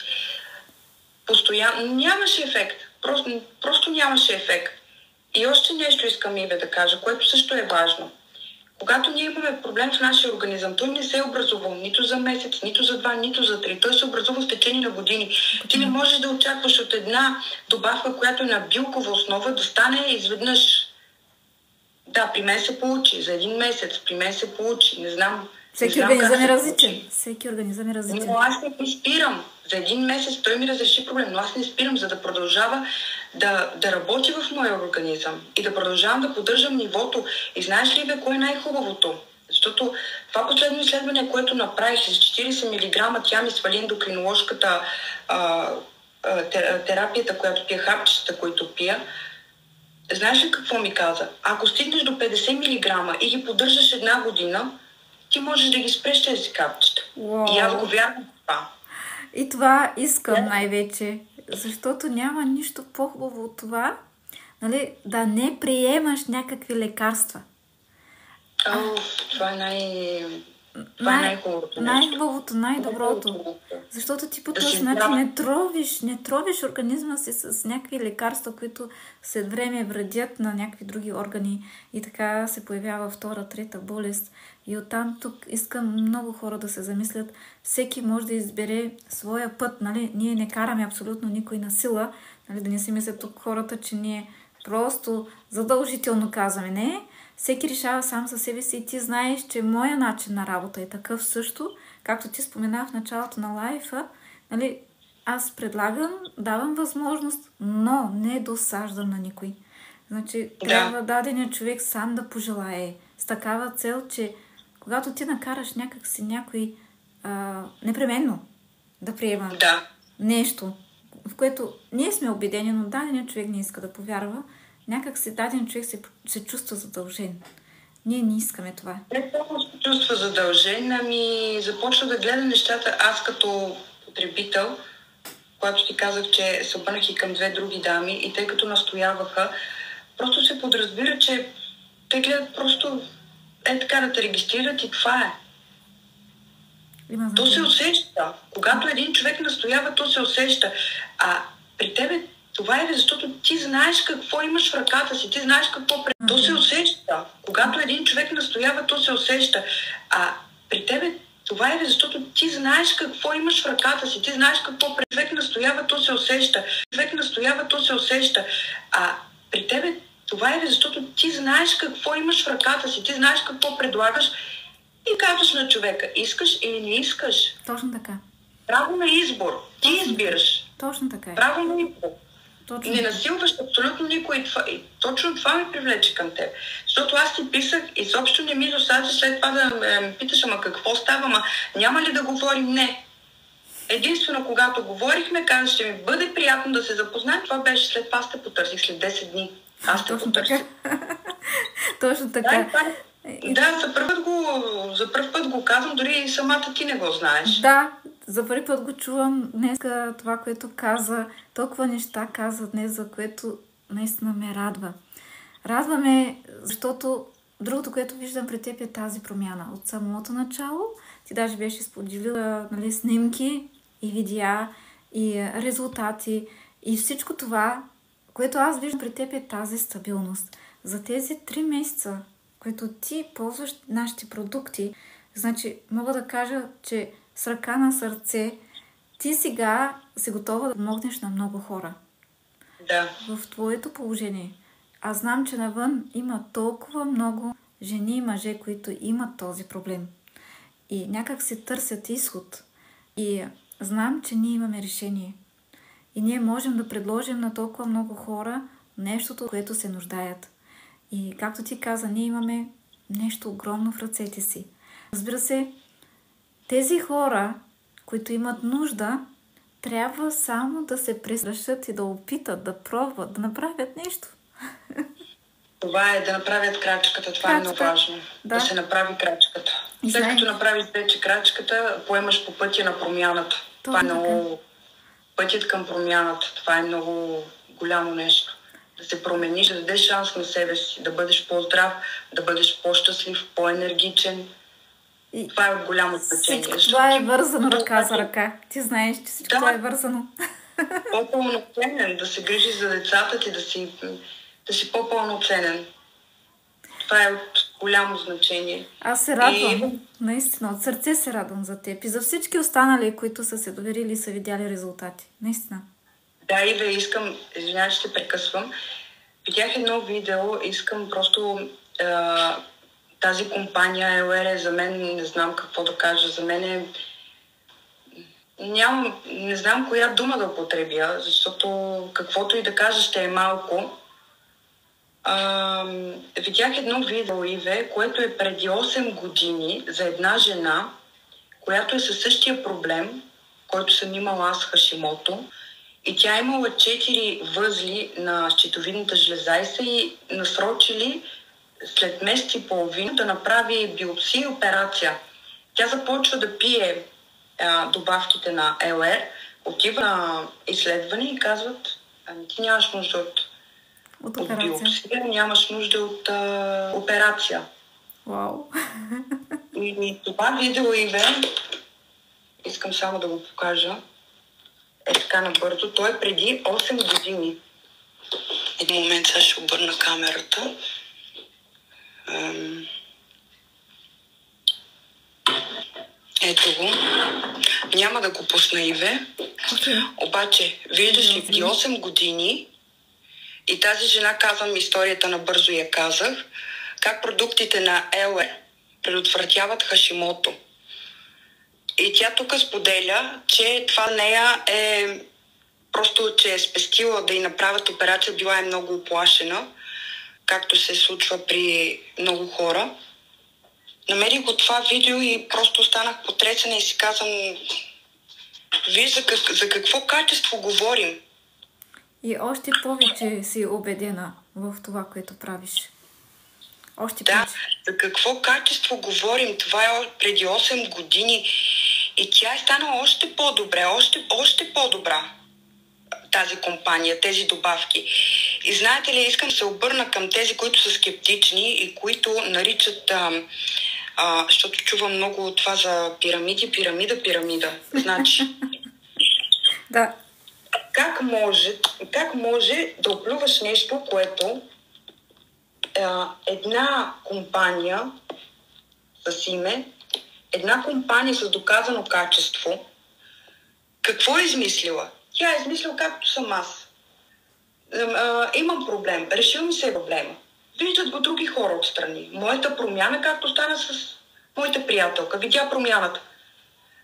Постоянно нямаше ефект. Просто нямаше ефект. И още нещо искам и да кажа, което също е важно. Когато ние имаме проблем в нашия организъм, той не се е образувал нито за месец, нито за 2, нито за 3. Той се образува в течение на години. Ти не можеш да очакваш от една добавка, която е на билкова основа, да стане изведнъж. Да, при мен се получи. За един месец при мен се получи. Не знам. Всеки организъм е различен. Всеки организъм е различен. Но аз не спирам. За един месец той ми разреши проблем, но аз не спирам, за да продължава да работи в моя организъм и да продължавам да поддържам нивото. И знаеш ли, кое е най-хубавото? Защото това последно изследване, което направих с 40 мг, тя ми свали ендокриноложката терапията, която пия, хапчета, които пия. Знаеш ли какво ми каза? Ако стигнеш до 50 мг и ги поддържаш една година, ти можеш да ги спреш тези капчета. И аз го вярвам в това. И това искам най-вече, защото няма нищо по-хубаво от това, да не приемаш някакви лекарства. Това е най-хубавото. Най-хубавото, най-доброто. Защото ти по този начин не тровиш организма си с някакви лекарства, които след време вредят на някакви други органи и така се появява втора, трета болест. И оттам тук искам много хора да се замислят. Всеки може да избере своя път. Ние не караме абсолютно никой на сила. Да не си мислят тук хората, че ние просто задължително казваме. Не, всеки решава сам за себе си и ти знаеш, че моя начин на работа е такъв също, както ти спомена в началото на лайфа. Аз предлагам, давам възможност, но не досаждам на никой. Значи, трябва даденият човек сам да пожелае с такава цел, че когато ти накараш някой непременно да приема нещо, в което ние сме убедени, но даденият човек не иска да повярва, някак си даден човек се чувства задължен. Ние не искаме това. Не само се чувства задължен, ами започва да гледа нещата аз като потребител, когато ти казах, че се обърнах и към две други дами и тъй като настояваха, просто се подразбира, че те гледат просто така да те регистрират и това е. То се усеща. Когато един човек настоява, то се усеща. А при тебе това е защото ти знаеш какво имаш в ръката си, ти знаеш какво... То се усеща. Когато един човек настоява, то се усеща. А при тебе това е защото ти знаеш какво имаш в ръката си, ти знаеш какво човек настоява, то се усеща. Човек настоява, то се усеща. А при тебе това е защото ти знаеш какво имаш в ръката си, ти знаеш какво предлагаш и казваш на човека, искаш или не искаш. Точно така. Право на избор. Ти избираш. Точно така. Право на избор. Точно. Не насилваш абсолютно никой. И точно това ми привлече към теб. Защото аз ти писах и изобщо не ми досажда след това да ме питаш, ама какво става, ама няма ли да говорим? Не. Единствено, когато говорихме, каза, ще ми бъде приятно да се запознаем. Това беше след това, те потърсих след 10 дни. Аз те потърсих. Точно така. Да, за първ път го казвам, дори и самата ти не го знаеш. Да, за първи път го чувам днес това, което каза. Толкова неща каза днес, за което наистина ме радва. Радва ме, защото другото, което виждам при теб е тази промяна. От самото начало ти даже беше споделила, нали, снимки и видеа и резултати и всичко това, което аз виждам при теб е тази стабилност. За тези 3 месеца, които ти ползваш нашите продукти, значи мога да кажа, че с ръка на сърце ти сега си готова да помогнеш на много хора. Да. В твоето положение. Аз знам, че навън има толкова много жени и мъже, които имат този проблем. И някак се търсят изход. И знам, че ние имаме решение. И ние можем да предложим на толкова много хора нещото, което се нуждаят. И както ти каза, ние имаме нещо огромно в ръцете си. Разбира се, тези хора, които имат нужда, трябва само да се пресрещат и да опитат, да пробват, да направят нещо. Това е да направят крачката. Това е много важно. Да се направи крачката. След като направиш вече крачката, поемаш по пътя на промяната. Това е много... Пътят към промяната. Това е много голямо нещо. Да се промениш, да дадеш шанс на себе си, да бъдеш по-здрав, да бъдеш по-щастлив, по-енергичен. И това е от голямо значение. Всичко това е вързано ръка за ръка. Ти знаеш, че всичко това е вързано. По-пълноценен, да се грижиш за децата ти, да си по-пълноценен. Това е от голямо значение. Аз се радвам. Наистина, от сърце се радвам за теб и за всички останали, които са се доверили и са видяли резултати. Наистина. Да, Иве, искам, извинявай, ще прекъсвам. Видях едно видео, искам просто тази компания LR за мен, не знам какво да кажа, за мен е... Не знам коя дума да употребя, защото каквото и да кажа ще е малко. Видях едно видео, Иве, което е преди 8 години за една жена, която е със същия проблем, който съм имала аз Хашимото. И тя имала 4 възли на щитовидната жлеза и са ѝ насрочили след месец и половина да направи биопсия и операция. Тя започва да пие добавките на ЛР, отива на изследване и казват, ти нямаш нужда от биопсия, нямаш нужда от операция. Вау! И това видео, Иве, искам само да го покажа, е така набързо. Той е преди 8 години. Един момент, сега ще обърна камерата. Ето го. Няма да го пусна, Иве. Обаче, виждаш ли, преди 8 години и тази жена, казвам историята набързо я казах, как продуктите на ЛР предотвратяват Хашимото. И тя тук споделя, че това нея е просто, че е спестила да й направят операция, била е много оплашена, както се случва при много хора. Намерих го това видео и просто останах потресена и си казвам, виж за какво качество говорим. И още повече си убедена в това, което правиш. Още Да, повече. за какво качество говорим? Това е преди 8 години и тя е станала още по-добре, още по-добра тази компания, тези добавки. И знаете ли, искам да се обърна към тези, които са скептични и които наричат, защото чувам много от това за пирамида. Значи, Да. как може да оплюваш нещо, което една компания с име, една компания с доказано качество, какво е измислила? Тя е измислила както съм аз. Имам проблем. Решил ми се проблема. Виждат го други хора отстрани. Моята промяна, както стана с моята приятелка, видя промяната.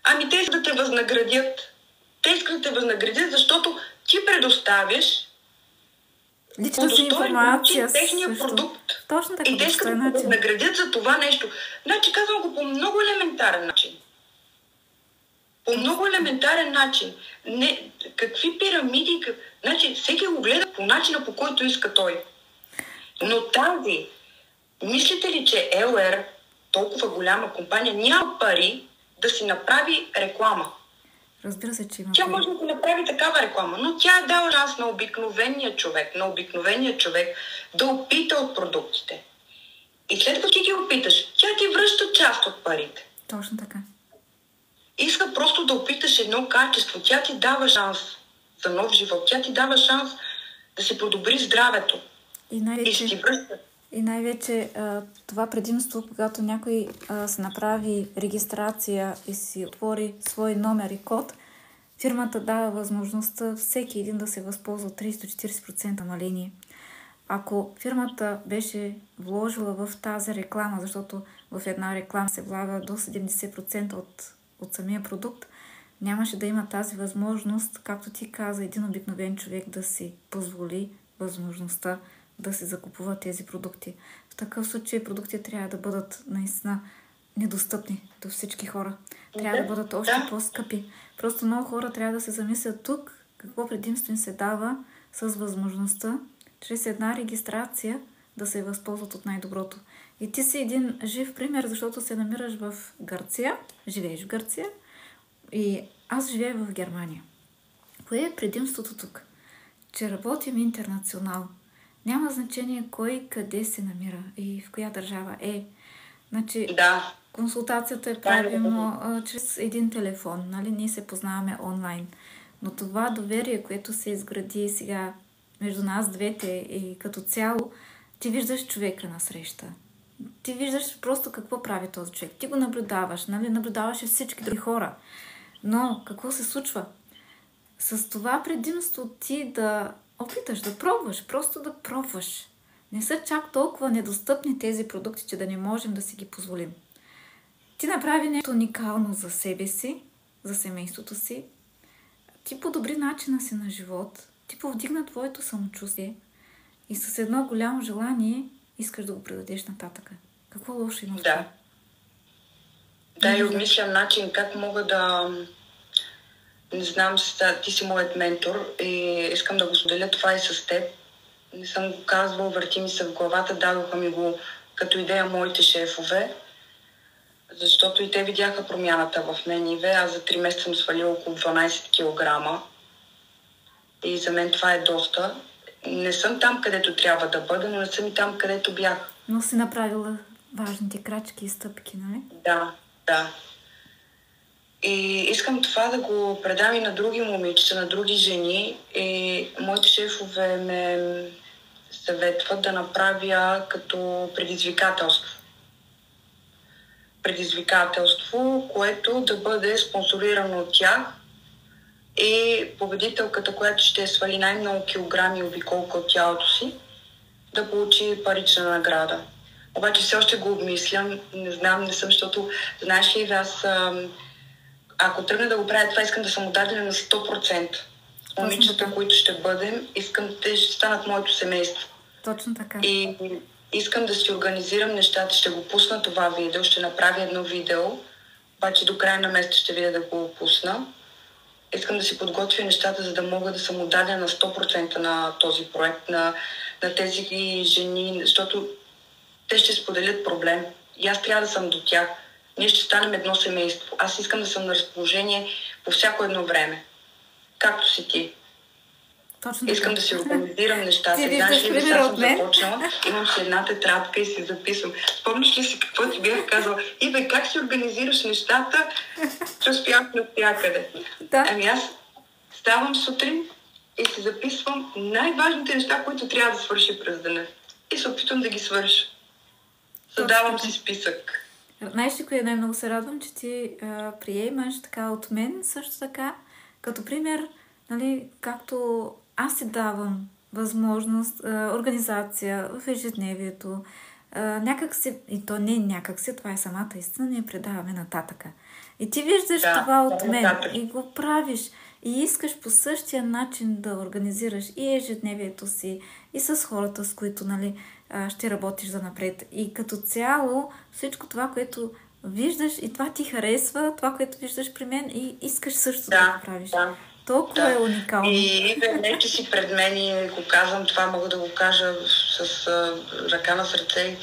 Ами те искат да те възнаградят. Защото ти предоставяш Лична си информация техния също. продукт. Точно така. И те искат да те наградят за това нещо. Значи казвам го по много елементарен начин. Какви пирамиди... Значи всеки го гледа по начина, по който иска той. Но мислите ли, че LR, толкова голяма компания, няма пари да си направи реклама? Разбира се, че има. Тя може да си направи такава реклама, но тя е дала шанс на обикновения човек да опита от продуктите. И след като ти ги опиташ, тя ти връща част от парите. Точно така. Иска просто да опиташ едно качество. Тя ти дава шанс за нов живот. Тя ти дава шанс да си подобри здравето. И ще ти връща. И най-вече това предимство, когато някой се направи регистрация и си отвори свой номер и код, фирмата дава възможността всеки един да се възползва 30-40% намаление. Ако фирмата беше вложила в тази реклама, защото в една реклама се влага до 70% от самия продукт, нямаше да има тази възможност, както ти каза, един обикновен човек да си позволи възможността да се закупува тези продукти. В такъв случай продуктите трябва да бъдат наистина недостъпни до всички хора. Трябва да бъдат още по-скъпи. Просто много хора трябва да се замислят тук какво предимство им се дава с възможността чрез една регистрация да се възползват от най-доброто. И ти си един жив пример, защото се намираш в Гърция, живееш в Гърция и аз живея в Германия. Кое е предимството тук? Че работим интернационал. Няма значение кой къде се намира и в коя държава е. Значи, консултацията е правилно чрез един телефон. Нали? Ние се познаваме онлайн. Но това доверие, което се изгради сега между нас двете и като цяло, ти виждаш човека на среща. Ти виждаш просто какво прави този човек. Ти го наблюдаваш, нали? Наблюдаваш и всички други хора. Но какво се случва? С това предимство ти да опиташ, да пробваш, просто да пробваш. Не са чак толкова недостъпни тези продукти, че да не можем да си ги позволим. Ти направи нещо уникално за себе си, за семейството си. Ти подобри начина си на живот. Ти повдигна твоето самочувствие и с едно голямо желание искаш да го предадеш нататъка. Какво лошо има в това? Да, и обмислям начин как мога да... Не знам, ти си моят ментор и искам да го споделя това и с теб. Не съм го казвал, върти ми се в главата, дадоха ми го като идея моите шефове, защото и те видяха промяната в мен. Аз за 3 месеца съм свалила около 12 кг и за мен това е доста. Не съм там, където трябва да бъда, но не съм и там, където бях. Но си направила важните крачки и стъпки, нали? Да. И искам това да го предам и на други момичета, на други жени. И моите шефове ме съветват да направя като предизвикателство. Предизвикателство, което да бъде спонсорирано от тях и победителката, която ще свали най-много килограми и обиколка от тялото си, да получи парична награда. Обаче все още го обмислям, не съм, защото знаеш ли, аз ако тръгна да го правя това, искам да съм отдадена на 100%. Момичета, които ще бъдем, те ще станат моето семейство. Точно така. И искам да си организирам нещата, ще го пусна това видео, ще направя едно видео, обаче до края на месеца ще видя да го пусна. Искам да си подготвя нещата, за да мога да съм отдадена на 100% на този проект, на тези жени, защото те ще споделят проблем. И аз трябва да съм до тях. Ние ще станем едно семейство. Аз искам да съм на разположение по всяко едно време. Както си ти. Точно искам да си организирам нещата. Ти Знаеш ли, виждаш сега съм от мен? започнала, имам си една тетрадка и си записвам. Спомниш ли си какво ти бях казала? Бе, как си организираш нещата, че успявам навсякъде? Да. Ами аз ставам сутрин и си записвам най-важните неща, които трябва да свърши през деня. И се опитвам да ги свърша. Задавам си списък. Знаеш ли, кое най-много се радвам, че ти приемаш така от мен също така, като пример, нали, както аз си давам възможност, организация в ежедневието, някак си, и то не някак си, това е самата истина, ние предаваме нататъка. И ти виждаш това от мен и го правиш. И искаш по същия начин да организираш и ежедневието си, и с хората, с които, нали, ще работиш за напред. И като цяло всичко това, което виждаш и това ти харесва, това, което виждаш при мен и искаш също да го правиш. Толкова е уникално. И вече си пред мен и го казвам, това мога да го кажа с ръка на сърце и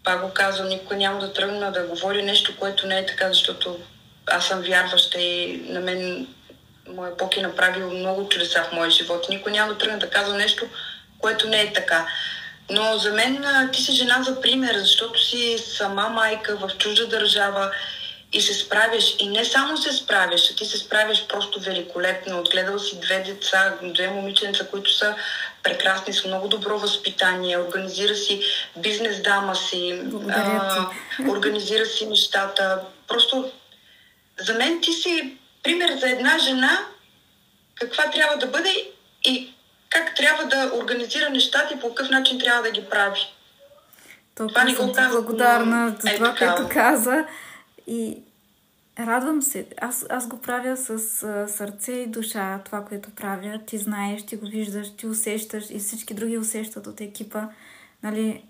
пак го казвам, никой няма да тръгна да говори нещо, което не е така, защото аз съм вярваща и на мен моя Бог е направил много чудеса в моя живот. Никой няма да тръгне да казва нещо, което не е така. Но за мен ти си жена за пример, защото си сама майка в чужда държава и се справяш. И не само се справяш, а ти се справяш просто великолепно. Отгледал си 2 деца, 2 момиченца, които са прекрасни, с много добро възпитание. Организира си бизнес дама си. Организира си нещата. Просто за мен ти си пример за една жена, каква трябва да бъде и как трябва да организира нещата и по какъв начин трябва да ги прави. Толкова съм ти благодарна за това, което каза. И радвам се. Аз го правя с сърце и душа, това, което правя. Ти знаеш, ти го виждаш, ти усещаш и всички други усещат от екипа. Нали,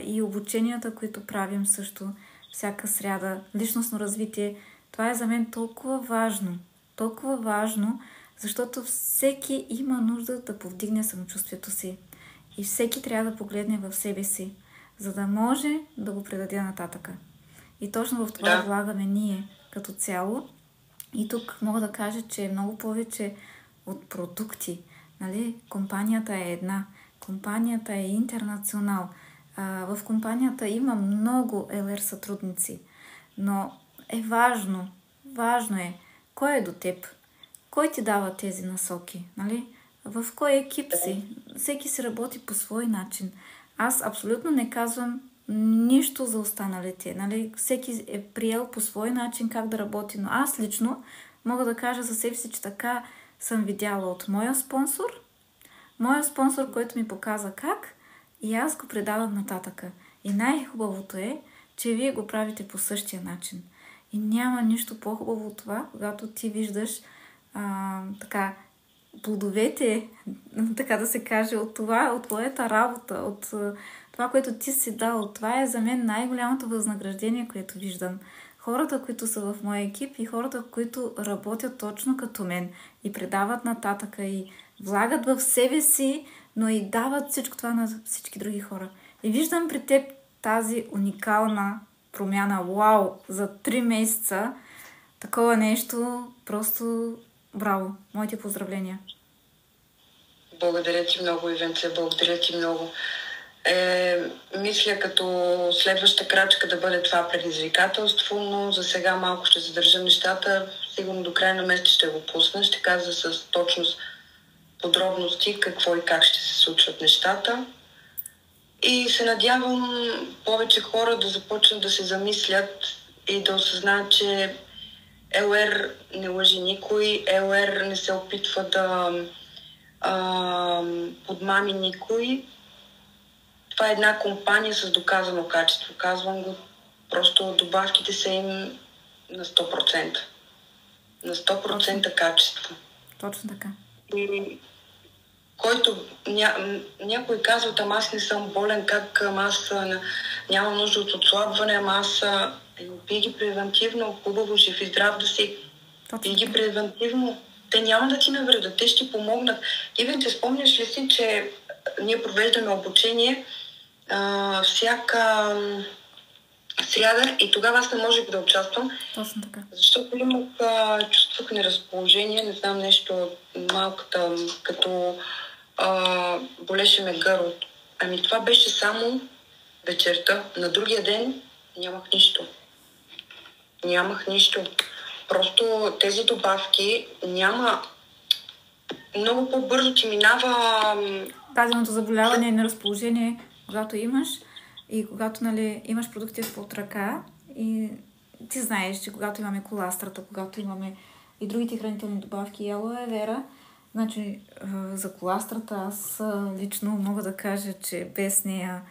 и обученията, които правим също всяка сряда. Личностно развитие. Това е за мен толкова важно. Толкова важно, защото всеки има нужда да повдигне самочувствието си. И всеки трябва да погледне в себе си, за да може да го предаде нататъка. И точно в това влагаме ние като цяло. И тук мога да кажа, че е много повече от продукти. Нали? Компанията е една. Компанията е интернационал. В компанията има много ЛР сътрудници. Но е важно е кой е до теб. Кой ти дава тези насоки? Нали? В кой екип си? Всеки си работи по свой начин. Аз абсолютно не казвам нищо за останалите. Нали? Всеки е приел по свой начин как да работи, но аз лично мога да кажа за себе си, че така съм видяла от моя спонсор, който ми показа как и аз го предавам нататъка. И най-хубавото е, че вие го правите по същия начин. И няма нищо по-хубаво от това, когато ти виждаш така плодовете, така да се каже, от това, от твоята работа, от това, което ти си дал. Това е за мен най-голямото възнаграждение, което виждам. Хората, които са в моя екип и хората, които работят точно като мен и предават нататъка и влагат в себе си, но и дават всичко това на всички други хора. И виждам при теб тази уникална промяна. Вау! За 3 месеца такова нещо, просто браво! Моите поздравления! Благодаря ти много, Ивенце, благодаря ти много. Мисля като следваща крачка да бъде това предизвикателство, но за сега малко ще задържа нещата. Сигурно до края на месеца ще го пусна. Ще каза с точност подробности какво и как ще се случват нещата. И се надявам повече хора да започнат да се замислят и да осъзнаят, че ЛР не лъжи никой, ЛР не се опитва да подмами никой. Това е една компания с доказано качество. Казвам го, просто добавките са им на 100%. На 100% качество. Точно така. И който някой казва, ама аз не съм болен, как аз нямам нужда от отслабване, ама аз пий ги превентивно, хубаво, жив и здрав да си. Пий ги превентивно. Те няма да ти навредят, те ще ти помогнат. Ивен, те спомняш ли си, че ние провеждаме обучение всяка сряда и тогава аз не можех да участвам. Точно така. Защото чувствах неразположение, не знам нещо малката, като болеше ме гърлото. Ами това беше само вечерта. На другия ден нямах нищо. Нямах нищо. Просто тези добавки няма... Много по-бързо ти минава... Даденото заболяване и неразположение, когато имаш и когато, нали, имаш продукти под ръка и ти знаеш, че когато имаме коластрата, когато имаме и другите хранителни добавки и алоe вера, значи за коластрата аз лично мога да кажа, че без нея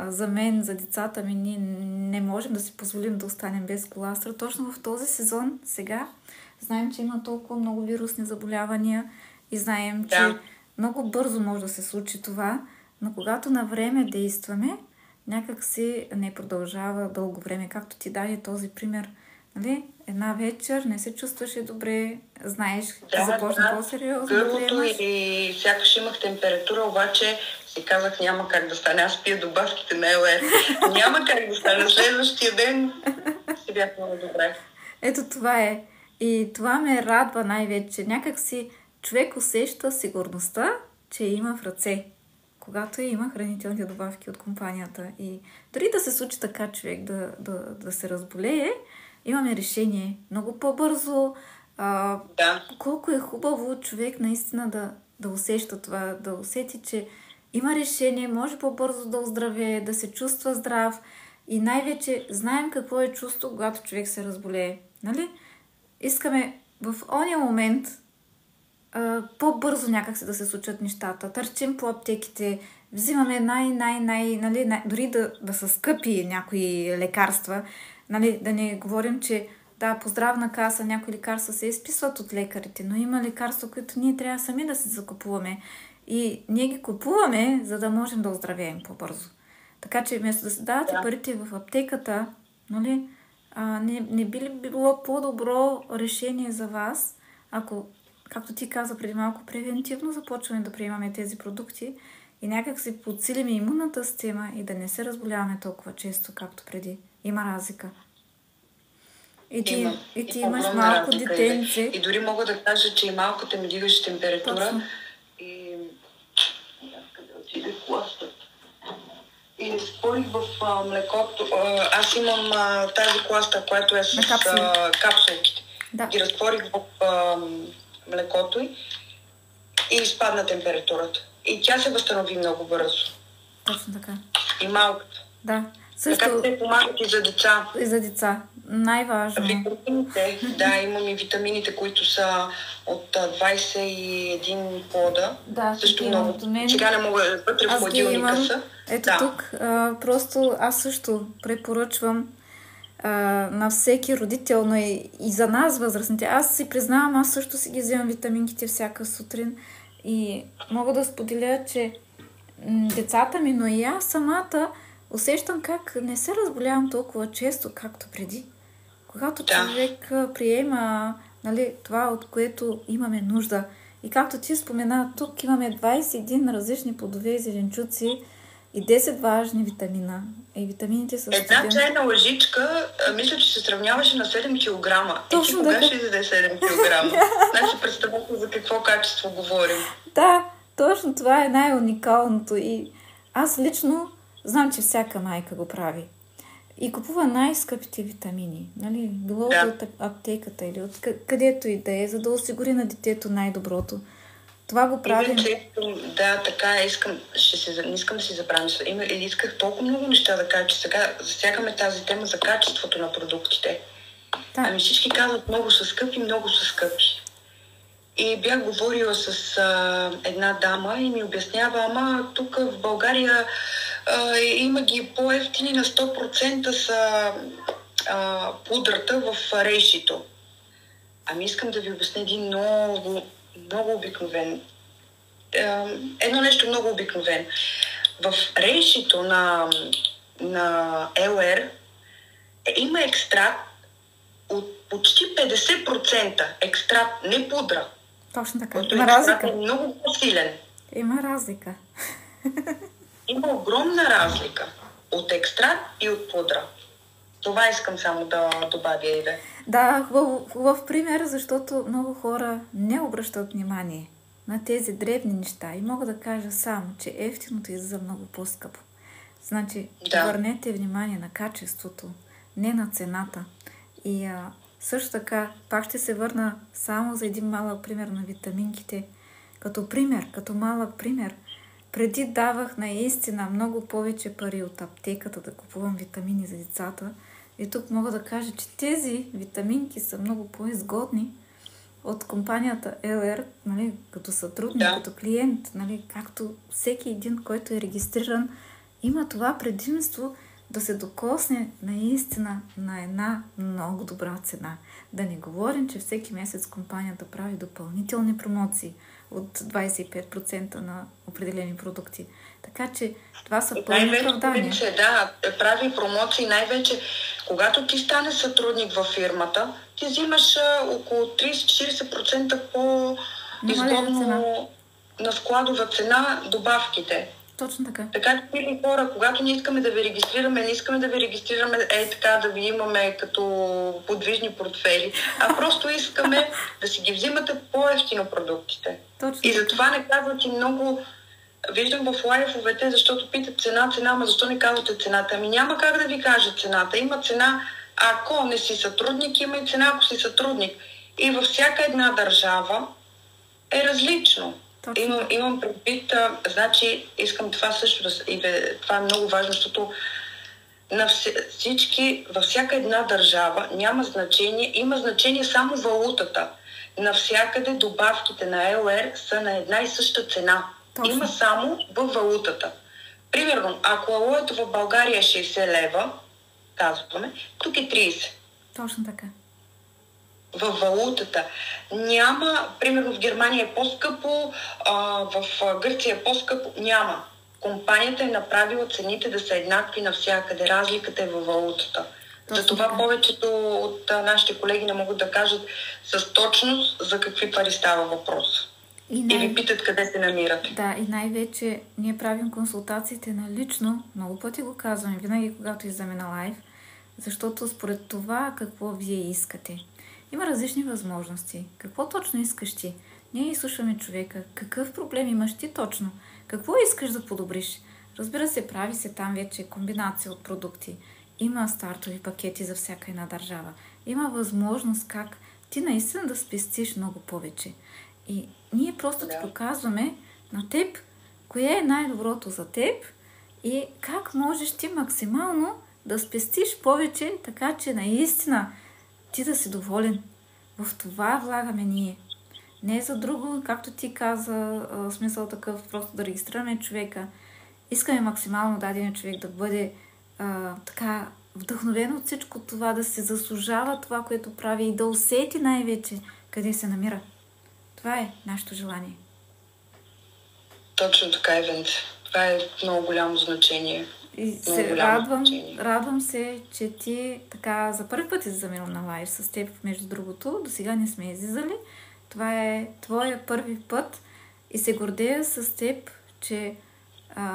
за мен, за децата ми, ние не можем да си позволим да останем без коластра. Точно в този сезон сега знаем, че има толкова много вирусни заболявания и знаем, че много бързо може да се случи това, но когато на време действаме, някак си не продължава дълго време. Както ти даде този пример, нали? Една вечер не се чувстваше добре, знаеш, започна по-сериозно да приемаш. И сякаш имах температура, обаче си казах, няма как да стане. Аз пия добавките на ЛР. Няма как да стане. Следващия ден си бях много добре. Ето това е. И това ме радва най-вече. Някак си човек усеща сигурността, че има в ръце, когато има хранителни добавки от компанията. И дори да се случи така човек да се разболее, имаме решение много по-бързо. Колко е хубаво човек наистина да усеща това, да усети, че има решение, може по-бързо да оздравее, да се чувства здрав и най-вече знаем какво е чувство, когато човек се разболее. Нали? Искаме в ония момент по-бързо някак се да се случат нещата. Търчим по аптеките, взимаме нали, дори да са скъпи някои лекарства. Нали, да не говорим, че по здравна каса някои лекарства се изписват от лекарите, но има лекарства, които ние трябва сами да се закупуваме. И ние ги купуваме, за да можем да оздравеем по-бързо. Така че вместо да се давате парите в аптеката, нали, не би ли било по-добро решение за вас, ако, както ти каза преди малко, превентивно започваме да приемаме тези продукти и някак си подсилиме имунната система и да не се разболяваме толкова често, както преди. Има разлика. И ти имаш малко детенце. И дори мога да кажа, че и малката ми дигаше температура. Точно. И и спорих в млекото. Аз имам тази класта, която е с капсулките. Да. И разтворих в млекото и изпадна температурата. И тя се възстанови много бързо. Точно така. И малката. Да. Също... Така те помагат и за деца. И за деца. Най-важно. Витамините, имам и витамините, които са от 21 плода. Да, също много. Сега не мога да вътре в хладилника са. Ето тук, просто аз също препоръчвам на всеки родител, но и за нас, възрастните. Аз си признавам, аз също си ги вземам витаминките всяка сутрин и мога да споделя, че децата ми, но и аз самата усещам как не се разболявам толкова често, както преди. Когато човек приема, нали, това, от което имаме нужда. И както ти спомена, тук имаме 21 различни плодове и зеленчуци и 10 важни витамина. И витамините са... Една чайна лъжичка, мисля, че се сравняваше на 7 кг. Точно ти кога ще изяде 7 кг? Значи представете за какво качество говорим. Да, точно това е най-уникалното. И аз лично знам, че всяка майка го прави. И купува най-скъпите витамини. Нали? Било от аптеката или от където и да е, за да осигури на детето най-доброто. Това го правим. Така е. Не искам да си забравя. Исках толкова много неща да кажа, че сега засягаме тази тема за качеството на продуктите. Да. Ами всички казват, много са скъпи, много са скъпи. И бях говорила с една дама и ми обяснява, ама тук в България има ги по-евтини на 100% са пудрата в рейшито. Ами искам да ви обясня един много обикновен. Едно нещо много обикновено. В рейшито на ЛР има екстракт от почти 50% екстракт, не пудра. Точно така. Има разлика. Е много по-силен. Има разлика. има огромна разлика от екстракт и от пудра. Това искам само да добавя, Иве. Да, хубав пример, защото много хора не обръщат внимание на тези дребни неща. И мога да кажа само, че ефтиното излиза много по-скъпо. Значи, върнете внимание на качеството, не на цената. И също така, пак ще се върна само за един малък пример на витаминките. Като малък пример, преди давах наистина много повече пари от аптеката да купувам витамини за децата. И тук мога да кажа, че тези витаминки са много по-изгодни от компанията LR, нали, като сътрудник, като клиент, нали, както всеки един, който е регистриран, има това предимство да се докосне наистина на една много добра цена. Да не говорим, че всеки месец компанията прави допълнителни промоции от 25% на определени продукти. Така че това са пълни оправдания. Да, прави промоции най-вече, когато ти стане сътрудник във фирмата, ти взимаш около 30-40% по-изгодно на складова цена добавките. Точно така. Така че или хора, когато не искаме да ви регистрираме, не искаме да ви регистрираме така да ви имаме като подвижни портфели, а просто искаме да си ги взимате по-евтино продуктите. Точно. И затова не казват и много, виждам в лайфовете, защото питат цена, ама защо не казвате цената? Ами няма как да ви кажа цената. Има цена, ако не си сътрудник, има и цена, ако си сътрудник. И във всяка една държава е различно. Имам предвид, значи искам това също това е много важно, защото на всички, във всяка една държава няма значение, има значение само валутата. Навсякъде добавките на LR са на една и съща цена. Точно. Има само във валутата. Примерно, ако алоето в България е 60 лева, казваме, тук е 30. Точно така. В валутата. Няма, примерно в Германия е по-скъпо, в Гърция е по-скъпо. Няма. Компанията е направила цените да са еднакви навсякъде. Разликата е във валутата. Затова повечето от нашите колеги не могат да кажат с точност за какви пари става въпрос. И ви питат къде се намирате. Да, и най-вече ние правим консултациите налично. Много пъти го казваме, винаги когато излизаме на лайв, защото според това какво вие искате. Има различни възможности. Какво точно искаш ти? Ние изслушваме човека. Какъв проблем имаш ти точно? Какво искаш да подобриш? Разбира се, прави се там вече комбинация от продукти. Има стартови пакети за всяка една държава. Има възможност как ти наистина да спестиш много повече. И ние просто ти показваме на теб, кое е най-доброто за теб и как можеш ти максимално да спестиш повече, така че наистина ти да си доволен. В това влагаме ние. Не за друго, както ти каза, смисъл такъв, просто да регистрираме човека. Искаме максимално дадения човек да бъде така вдъхновен от всичко това, да се заслужава това, което прави и да усети най-вече къде се намира. Това е нашето желание. Точно така, Ивент. Това е много голямо значение. И се радвам се, че ти така за първи път излизаме на лайв с теб, между другото. До сега не сме излизали. Това е твоя първи път и се гордея с теб, че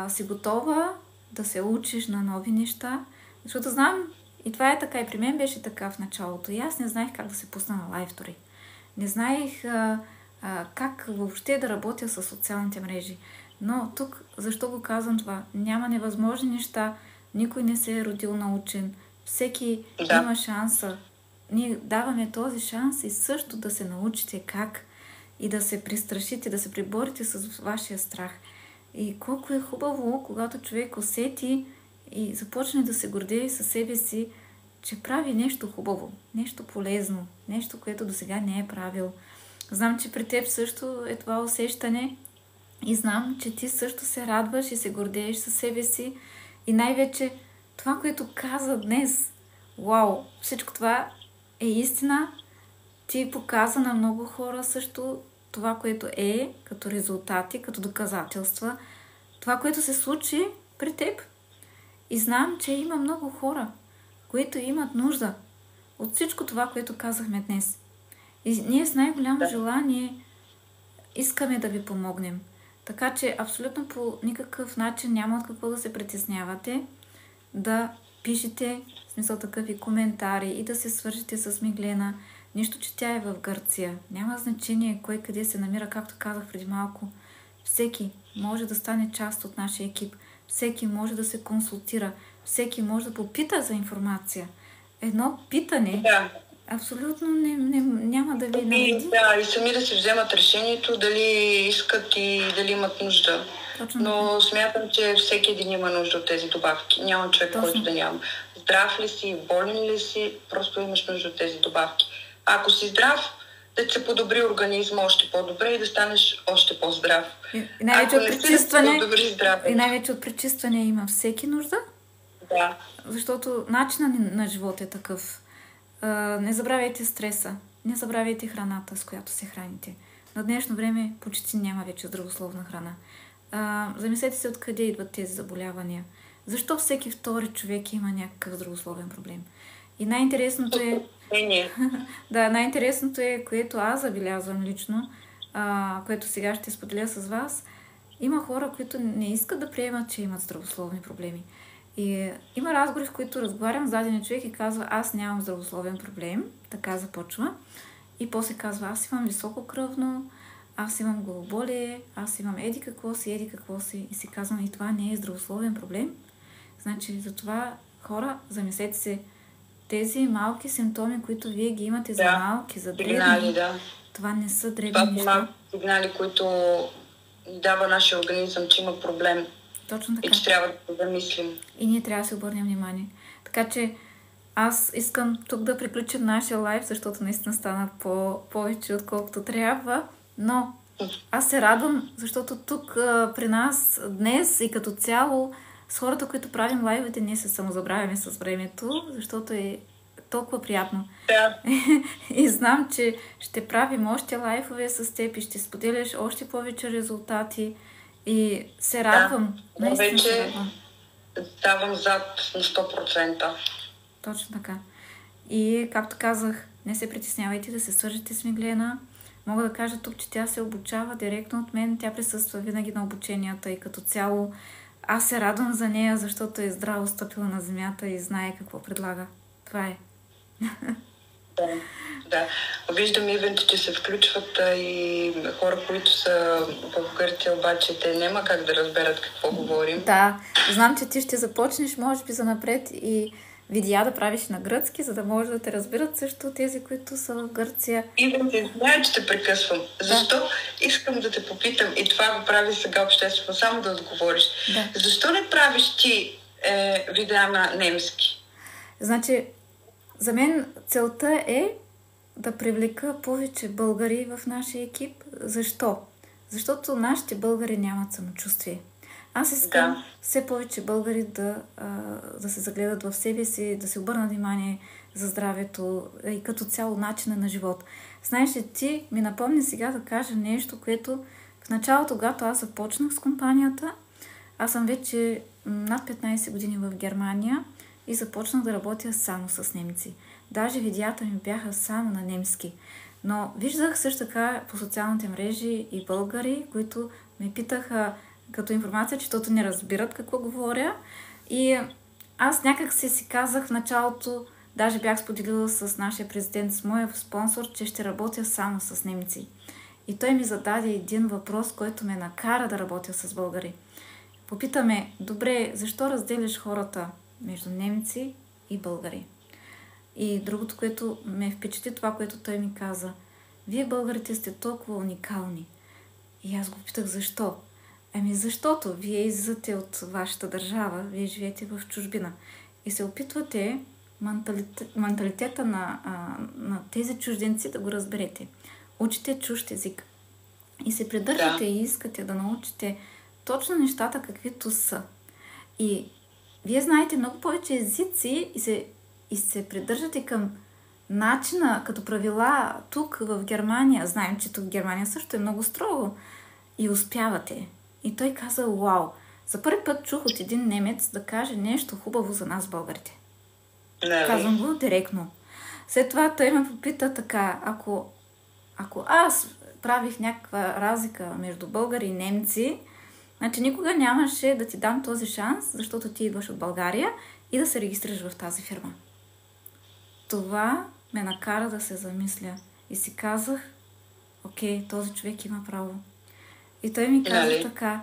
си готова да се учиш на нови неща. Защото знам, и това е така, и при мен беше така в началото. И аз не знаех как да се пусна на лайв дори. Не знаех как въобще да работя с социалните мрежи. Но тук, защо го казвам това? Няма невъзможни неща, никой не се е родил научен, всеки има шанса. Ние даваме този шанс и също да се научите как и да се пристрашите, да се приборите с вашия страх. И колко е хубаво, когато човек усети и започне да се гордее със себе си, че прави нещо хубаво, нещо полезно, нещо, което досега не е правил. Знам, че при теб също е това усещане и знам, че ти също се радваш и се гордееш със себе си и най-вече това, което каза днес. Вау! Всичко това е истина. Ти показа на много хора също това, което е като резултати, като доказателства. Това, което се случи при теб. И знам, че има много хора, които имат нужда от всичко това, което казахме днес. И ние с най-голямо желание искаме да ви помогнем. Така че абсолютно по никакъв начин няма от какво да се притеснявате, да пишете, в смисъл такъв и коментари и да се свържете с Миглена. Нищо, че тя е в Гърция. Няма значение кой къде се намира, както казах преди малко. Всеки може да стане част от нашия екип. Всеки може да се консултира. Всеки може да попита за информация. Едно питане абсолютно няма да ви навреди. И сами да се вземат решението дали искат и дали имат нужда. Но смятам, че всеки един има нужда от тези добавки. Няма човек, който да няма. Здрав ли си, болен ли си, просто имаш нужда от тези добавки. Ако си здрав, да се подобри организма още по-добре и да станеш още по-здрав. И най-вече от пречистване има всеки нужда. Да. Защото начинът на живот е такъв. Не забравяйте стреса, не забравяйте храната, с която се храните. На днешно време почти няма вече здравословна храна. Замислете се откъде идват тези заболявания. Защо всеки втори човек има някакъв здравословен проблем? И най-интересното е... най-интересното е, което аз забелязвам лично, което сега ще споделя с вас. Има хора, които не искат да приемат, че имат здравословни проблеми. И има разговори, в които разговарям с даден човек и казва: аз нямам здравословен проблем. Така започва. И после казва: аз имам високо кръвно, аз имам главоболие, аз имам еди какво си. И си казвам: и това не е здравословен проблем. Значи, затова хора, замислете се, тези малки симптоми, които вие ги имате за малки, за дребни, това не са дребни неща. Това са сигнали, които дава нашия организъм, че има проблем. Точно така. И че трябва да мислим. И ние трябва да се обърнем внимание. Така че аз искам тук да приключим нашия лайв, защото наистина стана повече отколкото трябва, но аз се радвам, защото тук при нас днес и като цяло с хората, които правим лайвите, ние се самозабравяме с времето, защото е толкова приятно. Да. И знам, че ще правим още лайфове с теб и ще споделяш още повече резултати. И се радвам. Наистина се радвам. Ставам зад на 100%. Точно така. И, както казах, не се притеснявайте да се свържете с Миглена. Мога да кажа тук, че тя се обучава директно от мен. Тя присъства винаги на обученията и като цяло аз се радвам за нея, защото е здраво стъпила на земята и знае какво предлага. Това е. Да. Виждам, Ивенте, че се включват и хора, които са в Гърция, обаче те няма как да разберат какво говорим. Да, знам, че ти ще започнеш, може би, занапред и видеа да правиш на гръцки, за да може да те разбират също тези, които са в Гърция. Ивенте, знае, че те прекъсвам. Защо? Искам да те попитам, и това го прави сега обществено, само да отговориш. Да. Защо не правиш ти видеа на немски? Значи, за мен целта е да привлека повече българи в нашия екип. Защо? Защото нашите българи нямат самочувствие. Аз искам все повече българи да се загледат в себе си, да се обърнат внимание за здравето и като цяло начина на живот. Знаеш ли, ти ми напомни сега да кажа нещо, което в началото, когато аз започнах с компанията, аз съм вече над 15 години в Германия и започнах да работя само с немци. Даже видеята ми бяха само на немски. Но виждах също така по социалните мрежи и българи, които ме питаха като информация, защото не разбират какво говоря. И аз някак си казах в началото, даже бях споделила с нашия президент, с моя спонсор, че ще работя само с немци. И той ми зададе един въпрос, който ме накара да работя с българи. Попитаме: добре, защо разделяш хората между немци и българи? И другото, което ме впечатли, това, което той ми каза: вие българите сте толкова уникални. И аз го питах: защо? Защото вие излизате от вашата държава, вие живеете в чужбина и се опитвате менталитета на тези чужденци да го разберете. Учите чужд език и се придържате и искате да научите точно нещата, каквито са. И вие знаете много повече езици и се придържате към начина, като правила тук в Германия. Знаем, че тук в Германия също е много строго. И успявате. И той каза: вау, за първи път чух от един немец да каже нещо хубаво за нас, българите. Казвам го директно. След това той ме попита така: ако аз правих някаква разлика между българи и немци, значи никога нямаше да ти дам този шанс, защото ти идваш от България и да се регистрираш в тази фирма. Това ме накара да се замисля. И си казах, окей, този човек има право. И той ми каза така,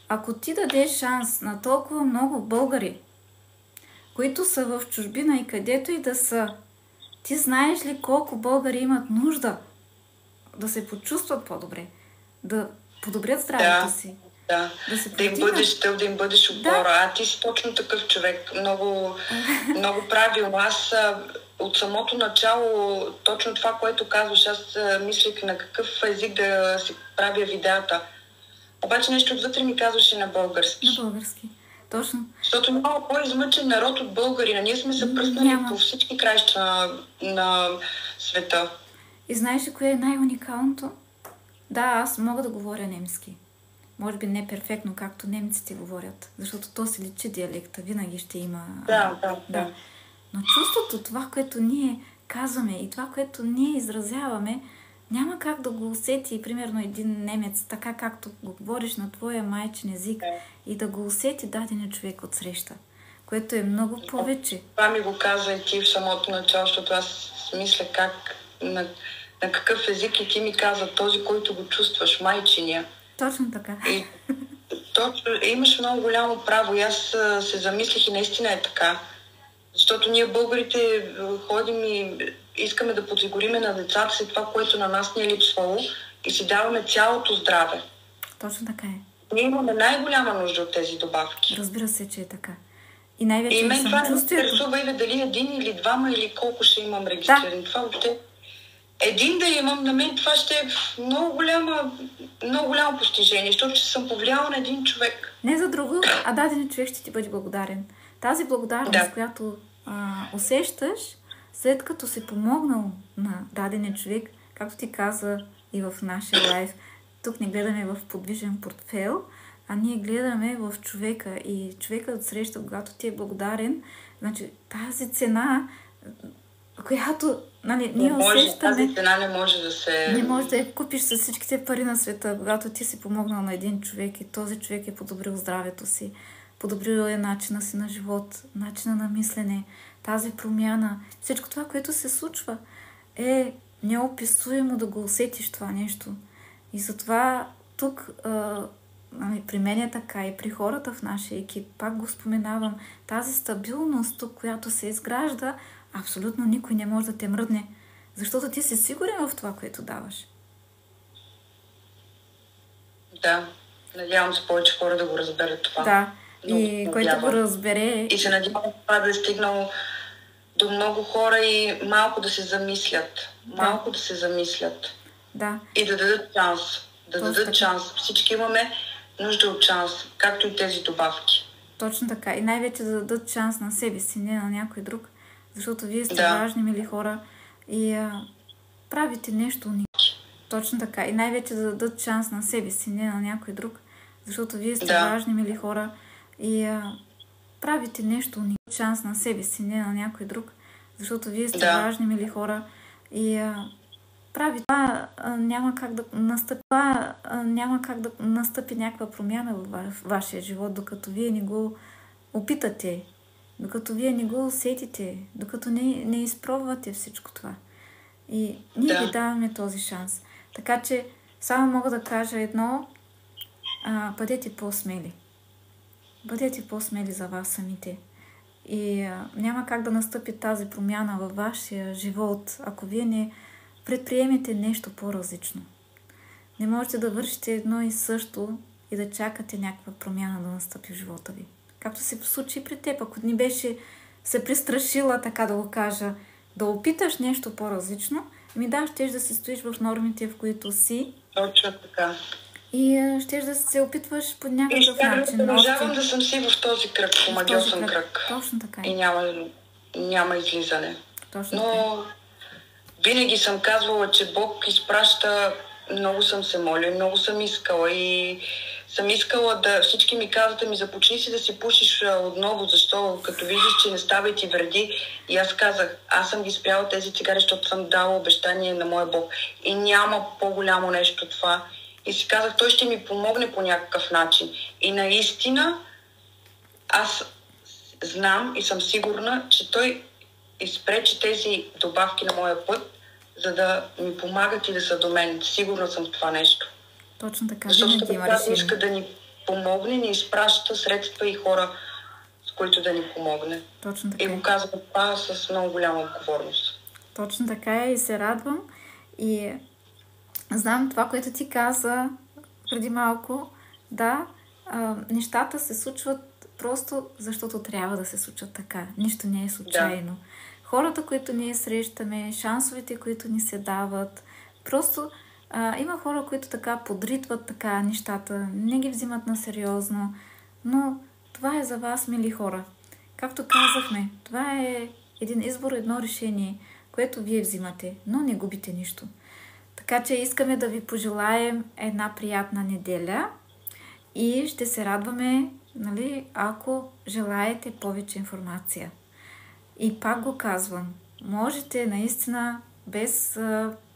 ако ти дадеш шанс на толкова много българи, които са в чужбина и където и да са, ти знаеш ли колко българи имат нужда да се почувстват по-добре, да подобрят здравето си? Да им бъдеш стъл, да им бъдеш опора. Ти си точно такъв човек. Много, много правилно. Аз от самото начало, точно това, което казваш, аз мислех на какъв език да си правя видеята. Обаче нещо отвътре ми казваше на български. На български, точно. Защото няма по-измъчен народ от българина. Ние сме се пръснали по всички краища на света. И знаеш ли кое е най-уникалното? Да, аз мога да говоря немски. Може би не перфектно, както немците говорят, защото то се личи диалекта, винаги ще има... Да. Но чувството, това, което ние казваме и това, което ние изразяваме, няма как да го усети, примерно, един немец, така както го говориш на твоя майчин език и да го усети даден човек от среща, което е много повече. Това ми го каза и ти в самото начало, защото аз мисля как, на какъв език и ти ми каза този, който го чувстваш, майчиния. Точно така. И точно, имаш много голямо право и аз се замислих и наистина е така. Защото ние българите ходим и искаме да подсигуриме на децата си това, което на нас ни е липсвало и си даваме цялото здраве. Точно така е. Ние имаме най-голяма нужда от тези добавки. Разбира се, че е така. И най-вече и мен това не интересува или дали един или двама или колко ще имам регистрирани. Това въобще един да имам, на мен това ще е много голямо постижение, защото ще съм повлияла на един човек. Не за друго, а даден човек ще ти бъде благодарен. Тази благодарност, която усещаш, след като си помогнал на даден човек, както ти каза и в нашия лайф, тук не гледаме в подвижен портфел, а ние гледаме в човека и човекът отсреща, когато ти е благодарен, значи тази цена, която ние усещаме... Тази цена не може да се... Не може да я купиш с всичките пари на света, когато ти си помогнал на един човек и този човек е подобрил здравето си, подобрил е начина си на живот, начина на мислене, тази промяна. Всичко това, което се случва, е неописуемо да го усетиш това нещо. И затова тук при мен е така и при хората в нашия екип, пак го споменавам, тази стабилност тук, която се изгражда, абсолютно никой не може да те мръдне, защото ти си сигурен в това, което даваш. Да, надявам се повече хора да го разберат това. Да, и който го разбере... И се надявам това да е стигнало до много хора и малко да се замислят. Малко да се замислят. Да. И да дадат шанс. Да дадат шанс. Всички имаме нужда от шанс, както и тези добавки. Точно така. И най-вече да дадат шанс на себе си, не на някой друг. Защото вие сте важни, мили хора, и правите нещо уникално. Точно така. И най-вече да дадат шанс на себе си, не на някой друг. Защото вие сте важни, мили хора, и правите нещо уникално. Шанс на себе си, не на някой друг. Защото вие сте важни, мили хора, и правите. Това няма как да настъпи някаква промяна в вашия живот, докато вие не го опитате, докато вие не го усетите, докато не изпробвате всичко това. И ние ви даваме този шанс. Така че само мога да кажа едно, бъдете по-смели. Бъдете по-смели за вас самите. И няма как да настъпи тази промяна във вашия живот, ако вие не предприемете нещо по-различно. Не можете да вършите едно и също и да чакате някаква промяна да настъпи в живота ви. Както се случи при теб, ако не беше се престрашила, така да го кажа, да опиташ нещо по-различно, щеш да се стоиш в нормите, в които си. Точно така. И щеш да се опитваш по някакъв начин. Продължавам да съм си в този кръг, омагьосан кръг. Точно така. И няма излизане. Точно но винаги съм казвала, че Бог изпраща, много съм се молила, много съм искала и съм искала да... Всички ми казват, ми започни си да си пушиш отново, защо? Като виждаш, че не става и ти вреди. И аз казах, аз съм ги спряла тези цигари, защото съм дала обещание на моя Бог. И няма по-голямо нещо от това. И си казах, той ще ми помогне по някакъв начин. И наистина, аз знам и съм сигурна, че той изпречи тези добавки на моя път, за да ми помагат и да са до мен. Сигурна съм в това нещо. Точно така. Защото когато иска да ни помогне, ни изпраща средства и хора, с които да ни помогне. Точно така. И го казвам това с много голяма отговорност. Точно така и се радвам. И знам това, което ти каза преди малко. Да, нещата се случват просто защото трябва да се случват така. Нищо не е случайно. Да. Хората, които ние срещаме, шансовете, които ни се дават, просто има хора, които така подритват така нещата, не ги взимат на сериозно, но това е за вас, мили хора. Както казахме, това е един избор, едно решение, което вие взимате, но не губите нищо. Така че искаме да ви пожелаем една приятна неделя и ще се радваме, нали, ако желаете повече информация. И пак го казвам, можете наистина без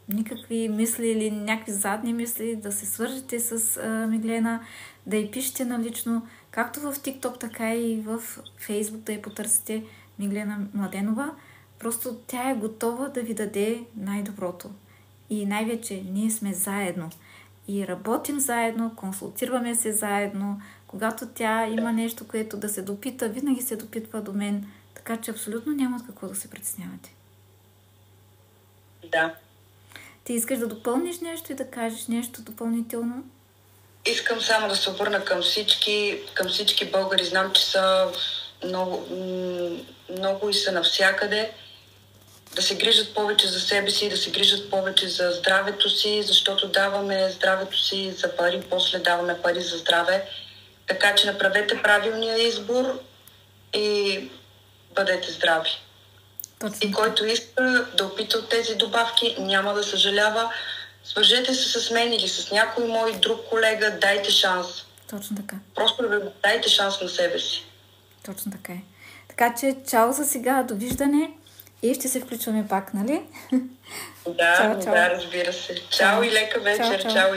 никакви мисли или някакви задни мисли да се свържете с Миглена, да й пишете налично, както в TikTok, така и в Facebook да я потърсите Миглена Младенова. Просто тя е готова да ви даде най-доброто. И най-вече ние сме заедно. И работим заедно, консултираме се заедно. Когато тя има нещо, което да се допита, винаги се допитва до мен. Така че абсолютно няма от какво да се притеснявате. Да. Ти искаш да допълниш нещо и да кажеш нещо допълнително? Искам само да се обърна към всички българи. Знам, че са много и са навсякъде. Да се грижат повече за себе си, да се грижат повече за здравето си, защото даваме здравето си за пари, после даваме пари за здраве. Така че направете правилния избор и бъдете здрави. Точно. И който иска да опита от тези добавки, няма да съжалява. Свържете се с мен или с някой мой друг колега, дайте шанс. Точно така. Просто дайте шанс на себе си. Точно така е. Така че, чао за сега, довиждане и ще се включваме пак, нали? Да, чао. Да, разбира се. Чао и лека вечер. Чао.